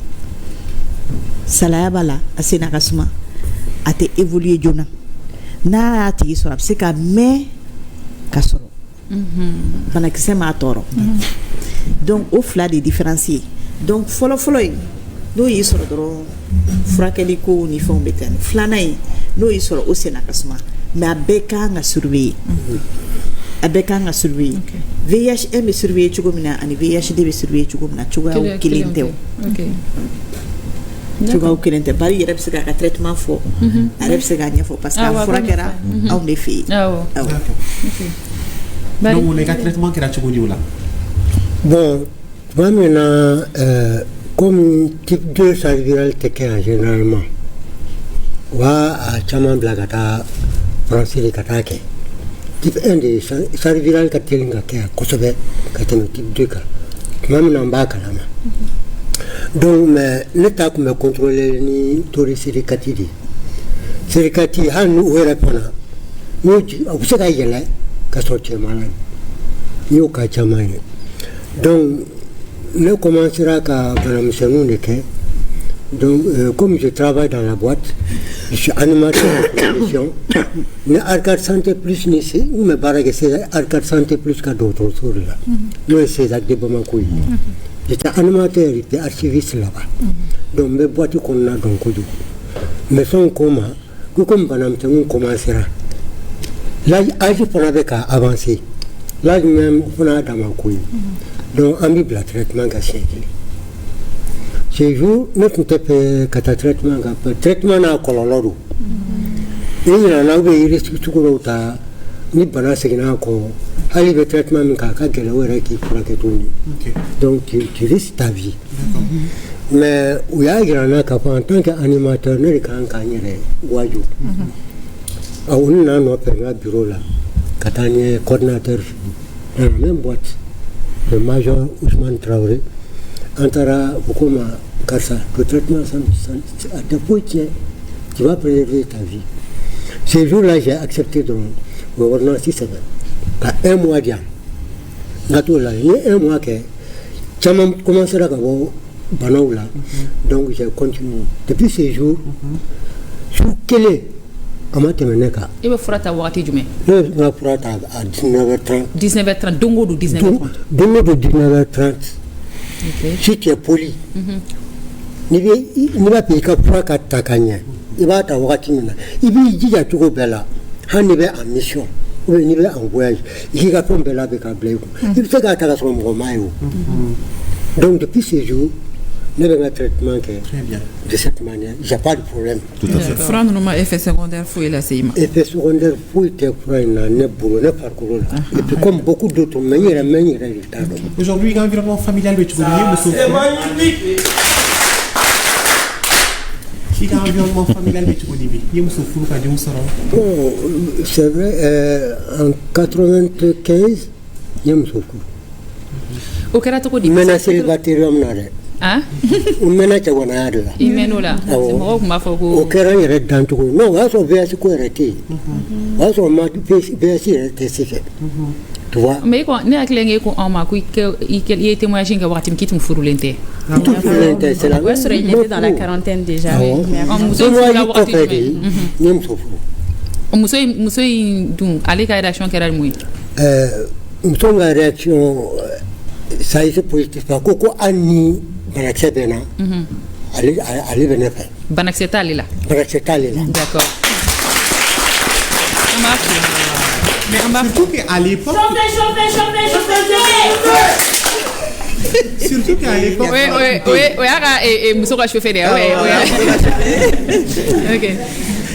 Salayabala, assez nakasuma, a été évolué Jona. Na a été sorab, c'est qu'à me kasoro. Banakise ma toro. Donc, au fla des différenciés. Donc, follow, no yi soro doro furakɛli ko ni fɛnw bɛ tɛn filanan ye n'o yi sɔrɔ o sen na ka suma mais a bɛɛ kan ka surveiller VIH1 bɛ surveiller cogo min na ani VIH2 bɛ surveiller cogo min na cogoyaw kelen tɛ o cogoyaw kelen tɛ bari yɛrɛ bɛ se k'a ka traitement fɔ a yɛrɛ bɛ se k'a ɲɛfɔ parce que a fura kɛra anw de fɛ yen donc o la i ka traitement kɛra cogo di o la. Bon, maintenant, comme type 2 charge virale généralement, wa a chaman blagata français de katake. Type 1 de charge virale katelinga ke kosobe kateme type 2 ka. Même nan ba kalama. Donc mais l'état me contrôler ni tori sirikati. Sirikati hanu wera pona. Yo obseka yele ka sortir malade. Yo ka chamane. Donc ne commencera qu'à Banamissanou. Donc, comme je travaille dans la boîte, je suis animateur de production. Ne Arcade Santé Plus, ou me barrague, c'est Arcade Santé Plus qu'à d'autres sourds là. Nous, c'est avec des Bamakoui. J'étais animateur, j'étais archiviste là-bas. Donc, mes boîtes qu'on a donc, mais son coma, comme Banamissanou commencera. Là, je peux avec avancer. Là, même, on a dans ma couille. Donc, on a le traitement gâché. Ce jour, nous avons fait un traitement à Colorado. Et il y a un peu de temps, nous avons fait un traitement à donc, tu risques ta vie. Mais il y a un peu en tant qu'animateur, nous avons fait un bureau là, coordinateur. dans la même boîte, le major Ousmane Traoré, Antara Bokoma Kassa, le traitement à tes points, tu vas préserver ta vie. Ces jours-là, j'ai accepté de revenir 6 semaines. À 1 mois d'hier. Il y a 1 mois que j'ai commencé à avoir Banaoula. Donc j'ai continué. Depuis ces jours, je suis quel Amatemeneka. Et vous ferez ta voiture du mai. Je ferai à 19h30. 19h30, Dongo de 19h30. Dongo de 19h30. Si tu es poli, il va payer pour ta cagna. Il va t'avoir il va dire à tout bella. Un niveau en mission, ou un niveau en voyage. Il va prendre bella avec un blé. Il fait gâter son romain. Donc depuis ces jours, nous avons un traitement de cette manière. Il n'y a pas de problème. Tout à fait. Franck, nous avons effet secondaire fouillé la CIMA. Effet secondaire fouillé, n'est boulot, n'est parcours. Et puis comme beaucoup d'autres manières, résultats. Aujourd'hui, l'environnement familial de Tchougouni, c'est magnifique. L'environnement familial de Tchougouni, c'est vrai, en 95, il y a un souffle. Au Karato, il y a un célibataire. Hein? On mène à Wanadla. Il mène là. C'est moi qui m'a fait. Au Kara, il est dans tout. Non, à son VS arrêté. À son VS arrêté. Tu vois? Mais quand on est à Clé, on m'a dit qu'il était moins jeune que Watim qui me fourre l'intérêt. C'est la ouais, il était dans la quarantaine déjà. La réaction, ça a été positif. Pourquoi Annie Banaxetena allez venir faire Banaxeta là. Banaxeta là. D'accord. Mais surtout qu'à l'époque. Surtout qu'à l'époque. Oui, et Moussa va chauffer derrière. Ok.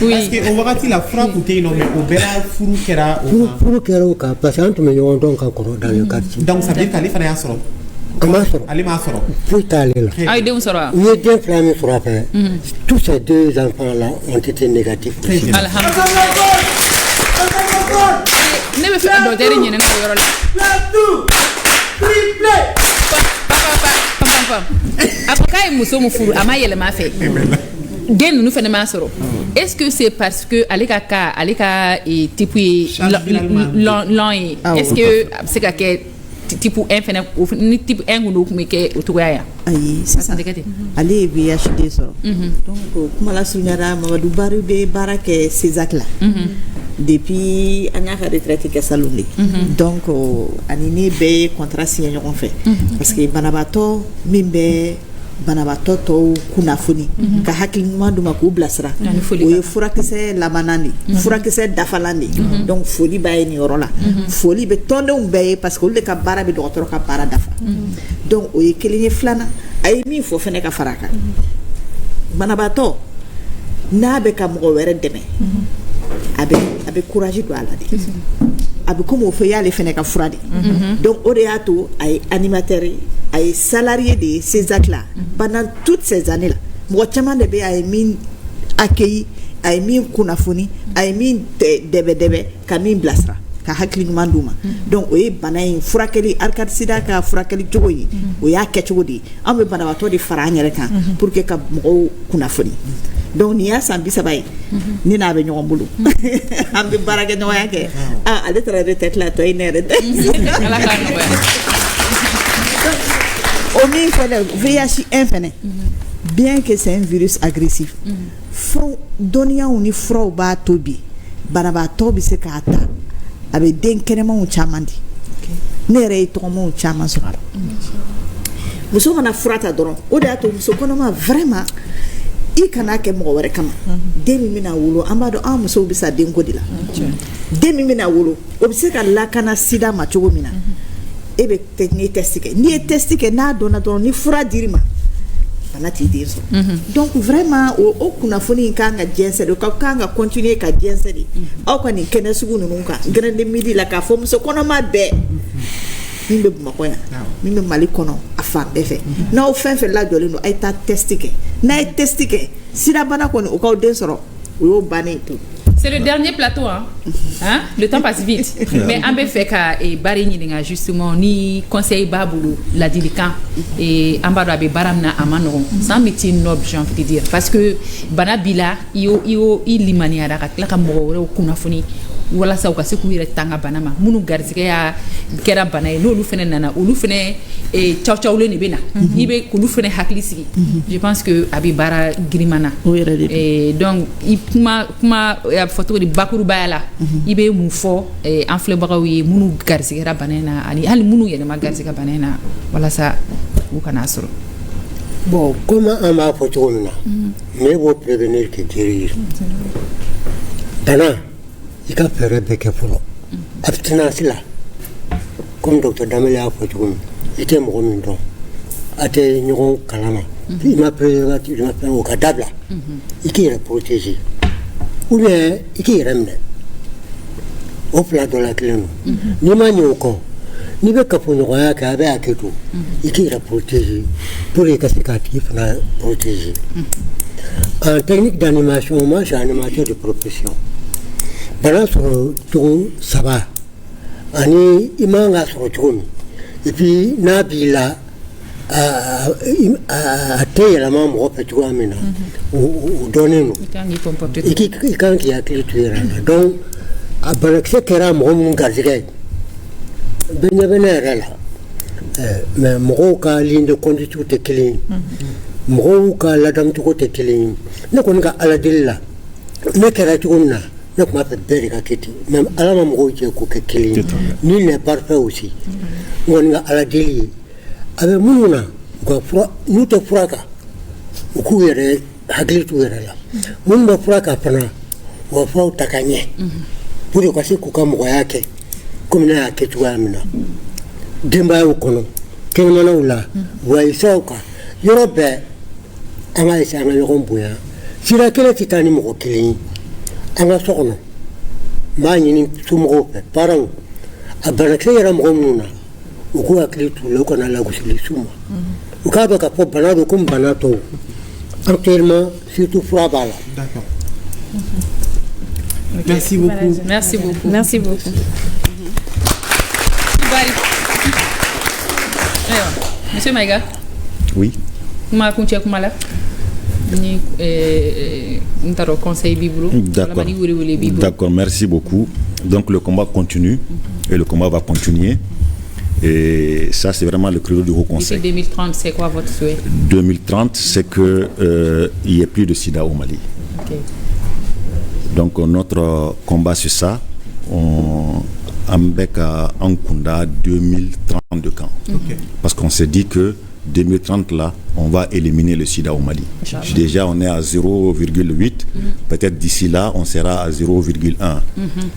Oui. Parce qu'on va dire la frappe ou t'es nommé au Bella Fouroukera. Fouroukera, parce que nous avons donc encore dans le quartier. Donc ça veut dire qu'elle est faire un solo. Comment ça? Allez, ma solo. Faut aller là. Ah, il est où ça? Il est bien flammé sur la fin. Tous ces deux enfants-là ont été négatifs. Alhamdulillah. Ne me fais pas de dernier n'en a eu là. Après quand il mousse mon four, Amaye le m'a fait. Gain nous fait de masoro. Est-ce que c'est parce que Aleka et type l'an est-ce que c'est que type infini ou type un mais que autoya. Aïe, c'est ça. Allez VHD ça. Donc comme la sounyara Mamadou Barou be barake Césac là. Depuis on a retraité que saloni. Donc anine be contrat signé on fait parce que banabato mimbe banabato to kunafuni ka hakilima duma ko blasra o ye furakisɛ labanani furakisɛ dafalani donc foli ba ye ni yɔrɔ la foli be tɔndenw bɛɛ ye parce que olu de ka baara be dɔgɔtɔrɔ ka baara dafa donc o ye kelen ye filanan a ye min fɔ fɛnɛ ka fara a kan banabaatɔ n'a bɛ ka mɔgɔ wɛrɛ dɛmɛ a bɛ courage don a la de a bɛ komi o fɛ y'ale fɛnɛ ka fura de donc o de y'a to a ye animateur ye a ye salarié de ye Césac la pendant toutes ces années là mɔgɔ caman de bɛ a ye min accueilli a ye min kunnafoni a ye min dɛbɛ ka min bilasira ka hakili ɲuman d'u ma donc o ye bana in furakɛli Arcade Sida ka furakɛli cogo ye o y'a kɛcogo de ye an bɛ banabaatɔ de fara an yɛrɛ kan pour que ka mɔgɔw kunnafoni donc nin y'a san 30 ye ni n'a bɛ ɲɔgɔn bolo an bɛ baarakɛ ɲɔgɔnya kɛ ale taara retraite la tɔ ye ne yɛrɛ tɛ o min fɛnɛ VIH1 fɛnɛ bien que c'est un virus agressif fɛnw dɔnniyaw ni furaw b'a to bi banabaatɔ bɛ se k'a ta a bɛ den kɛnɛmanw caman di ne yɛrɛ ye tɔgɔmaw caman sɔrɔ a la muso mana fura ta dɔrɔn o de y'a to muso kɔnɔma vraiment i kana kɛ mɔgɔ wɛrɛ kama den min bɛna wolo an b'a dɔn an musow bɛ sa denko de la den min bɛna wolo o bɛ se ka lakana sida ma cogo min na e bɛ n'i ye test kɛ n'i ye test kɛ n'a dɔnna dɔrɔn ni fura dir'i ma bana t'i den sɔrɔ donc vraiment o kunnafoni in kan ka jɛnsɛn de o ka kan ka continuer ka jɛnsɛn de aw ka nin kɛnɛ sugu ninnu kan Grain de Midi la k'a fɔ muso kɔnɔma bɛɛ min bɛ Bamakɔ yan min bɛ Mali kɔnɔ a fan bɛɛ fɛ n'aw fɛn fɛn lajɔlen don a ye taa test kɛ n'a ye test kɛ sida bana kɔni o k'aw den sɔrɔ o y'o bannen to C'est le dernier plateau, hein? Le temps passe vite. Mais on peut faire que Barry Nilinga justement ni conseil babulu la dilican et ambarabe baramna amano sans métier noble, j'ai envie de dire, parce que banabila il limani ara la kamoro kunafuni wala sa ukase ku yere tanga banama munu garzige ya kera banaye no lu fene nana ulu fene e chaw le ni bena ibe kulu fene haklisi je pense que abi bara grimana et donc il kuma ya photo di bakuru bayala ibe mu fo en flebarawi munu garzige ra banana ali hal munu yene ma garzige banana wala sa ukana soro. Bon, comment on m'a photo là mais vous prévenir que guérir dana il a fait des efforts. Abstinence là, comme docteur Damel a fait, il était mon don. A été un calama. Il m'a pris au cadavre. Il est protégé. Ou bien, il est ramené. Au plat de la clé. Ni manioco, ni le caponoa qui avait à Ketou. Il est protégé. Pour les cascatifs, protégé. En technique d'animation, moi, j'ai un animateur de profession. Pendant ce tour, ça va. Ani imanga sur tour. Et puis Nabila a taillé la main au petit amena ou donné nous. Et qui quand il a créé donc à Balaxé Kera mon gazé. Benyavenera là. Mais Moroka ligne de conduite de killing. Moroka la dame tout de killing. Ne connaît à la dilla. Ne kera tourna. Donc, je m'appelle Berikaketi. Même à la maman, je suis nul n'est parfait aussi. On a à la délie. Avec Mouna, nous te fraka. Au couillère, Hagli Touera. Mouna fraka pana, ou frau Takanye. Pour le casser Kukamoyake, comme n'a Ketuamina. Demba Okono, Kenmanaula, Waisoka, Europe, Amaïsa, Rombuya. Si la quelle est un numéro killing. Anga sokono ma nyini sumgo pe parang abalakse yaram gomuna uko akli tu loko na lagu sili suma ukaba ka po banado kum banato actuellement surtout Fouabala. D'accord. Merci beaucoup. Merci beaucoup. Merci beaucoup. Monsieur Maïga. Oui. Comment continuer comme là? D'accord, merci beaucoup. Donc le combat continue et le combat va continuer. Et ça, c'est vraiment le credo du Haut Conseil. D'ici 2030, c'est quoi votre souhait? 2030, c'est qu'il n'y ait plus de sida au Mali. Okay. Donc notre combat, c'est ça. Avec Ankunda 2032 camps. Okay. Parce qu'on s'est dit que 2030 là, on va éliminer le sida au Mali. Déjà, on est à 0,8. Peut-être d'ici là, on sera à 0,1.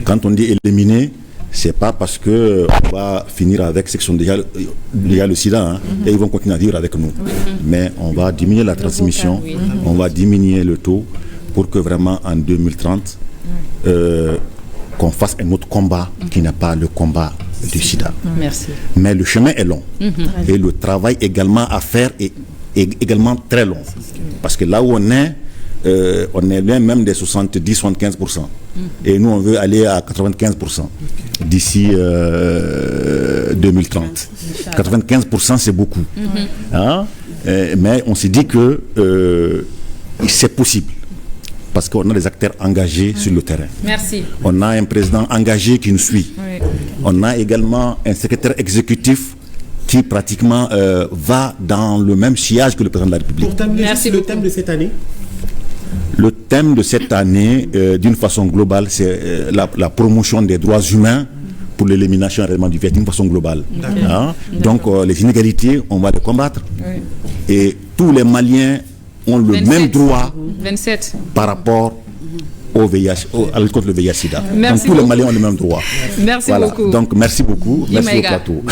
Quand on dit éliminer, c'est pas parce que on va finir avec ceux qui sont déjà le sida, hein, et ils vont continuer à vivre avec nous. Mais on va diminuer la transmission, on va diminuer le taux pour que vraiment en 2030, qu'on fasse un autre combat qui n'est pas le combat du sida. Merci. Mais le chemin est long et le travail également à faire est également très long. Parce que là où on est loin même des 70-75%. Et nous, on veut aller à 95% d'ici 2030. 95%, c'est beaucoup. Hein? Mais on s'est dit que c'est possible. Parce qu'on a des acteurs engagés sur le terrain. Merci. On a un président engagé qui nous suit. Oui. On a également un secrétaire exécutif qui pratiquement va dans le même sillage que le président de la République. Merci. Le thème de cette année? Le thème de cette année, d'une façon globale, c'est la promotion des droits humains pour l'élimination réellement du Vietnam d'une façon globale. Hein? Donc les inégalités, on va les combattre. Oui. Et tous les Maliens ont le 27, même droit 27. Par rapport au VIH, à lutte contre le VIH-Sida. Donc tous les Maliens ont le même droit. Merci beaucoup. Donc merci beaucoup. Merci au plateau.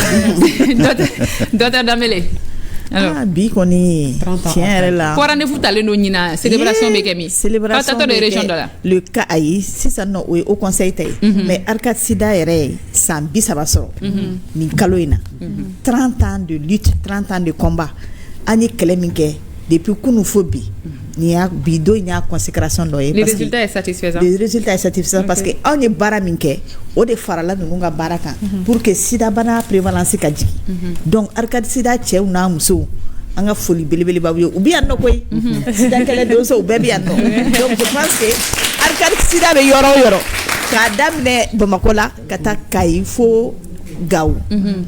Docteur Damele. Alors, bikoni, tiens là. Pour rendez-vous t'allez nous nina célébration Bekemi. Célébration de région de là. Le cas aïe, si ça non au conseil tay. Mais Arcade Sida est sambi ça va soro. Ni kaloina. 30 ans de lutte, 30 ans de combat. Ani kleminke depuis Kounoufobie. ni y'a bi do in y'a consécration dɔ ye. Les résultats est satisfaisant. Les résultats est satisfaisant parce que anw ye baara min kɛ o de farala ninnu ka baara kan pour que sida bana prévalence ka jigin. Donc Arcade Sida cɛw n'a musow an ka foli belebele b'aw ye u bɛ yan nɔ koyi. Sida kɛlɛ donso u bɛɛ bɛ yan nɔ. Donc je pense que Arcade Sida bɛ yɔrɔ o yɔrɔ k'a daminɛ Bamakɔ la ka taa Kayi fo Gawo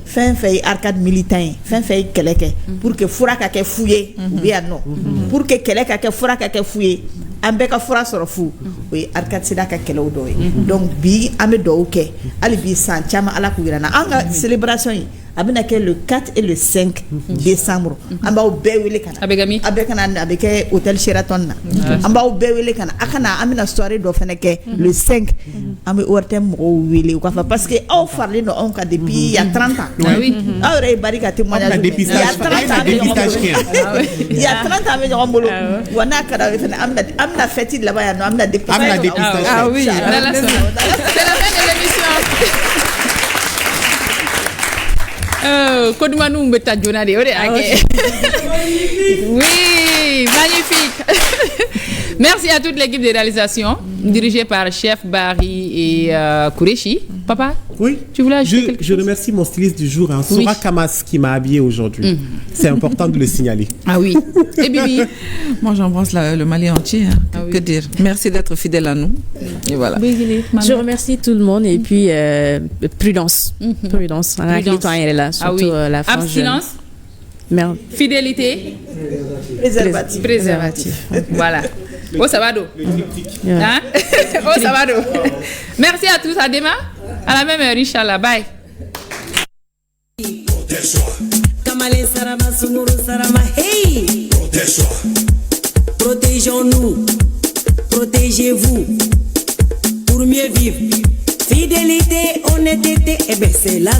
fɛn fɛn ye Arcade militant ye fɛn fɛn ye kɛlɛ kɛ pour que fura ka kɛ fu ye u bɛ yan nɔ pour que kɛlɛ ka kɛ fura ka kɛ fu ye an bɛɛ ka fura sɔrɔ fu o ye Arcade Sida ka kɛlɛw dɔ ye donc bi an bɛ dugawu kɛ hali bi san caman Ala k'u yira n na an ka célébration in a bɛna kɛ le 4 et le 5 décembre an b'aw bɛɛ wele ka na a bɛ ka na a bɛ kɛ hôtel Sheraton na an b'aw bɛɛ wele ka na a ka na an bɛna soirée dɔ fana kɛ le 5 an bɛ ORTM mɔgɔw wele u k'a fɔ parce que aw faralen don anw kan depuis il y a 30 ans aw yɛrɛ ye bari ka témoignage il y a 30 ans il y a 30 ans an bɛ ɲɔgɔn bolo wa n'a ka d'a ye fana an bɛna fête laban yan nɔ an bɛna dépistage ah oui c'est la fin de l'émission. Kodumanu mbeta jonade ode ake. Oui, magnifique. Merci à toute l'équipe de réalisation dirigée par Chef Barry et Kourechi. Papa, oui, tu voulais ajouter quelque chose? Je remercie mon styliste du jour, Soura Kamas, qui m'a habillé aujourd'hui. C'est important de le signaler. Ah oui. Et Bibi? Moi, j'embrasse le Mali entier. Que dire? Merci d'être fidèle à nous. Et voilà. Je remercie tout le monde et puis prudence. Prudence. La abstinence. Merde. Fidélité. Préservatif. Voilà. Au sabado. Hein? Au sabado. Merci à tous. À demain. À la même heure, Inch'Allah. Bye. Protégeons-nous. Protégez-vous. Pour mieux vivre. Fidélité, honnêteté, et bien c'est là.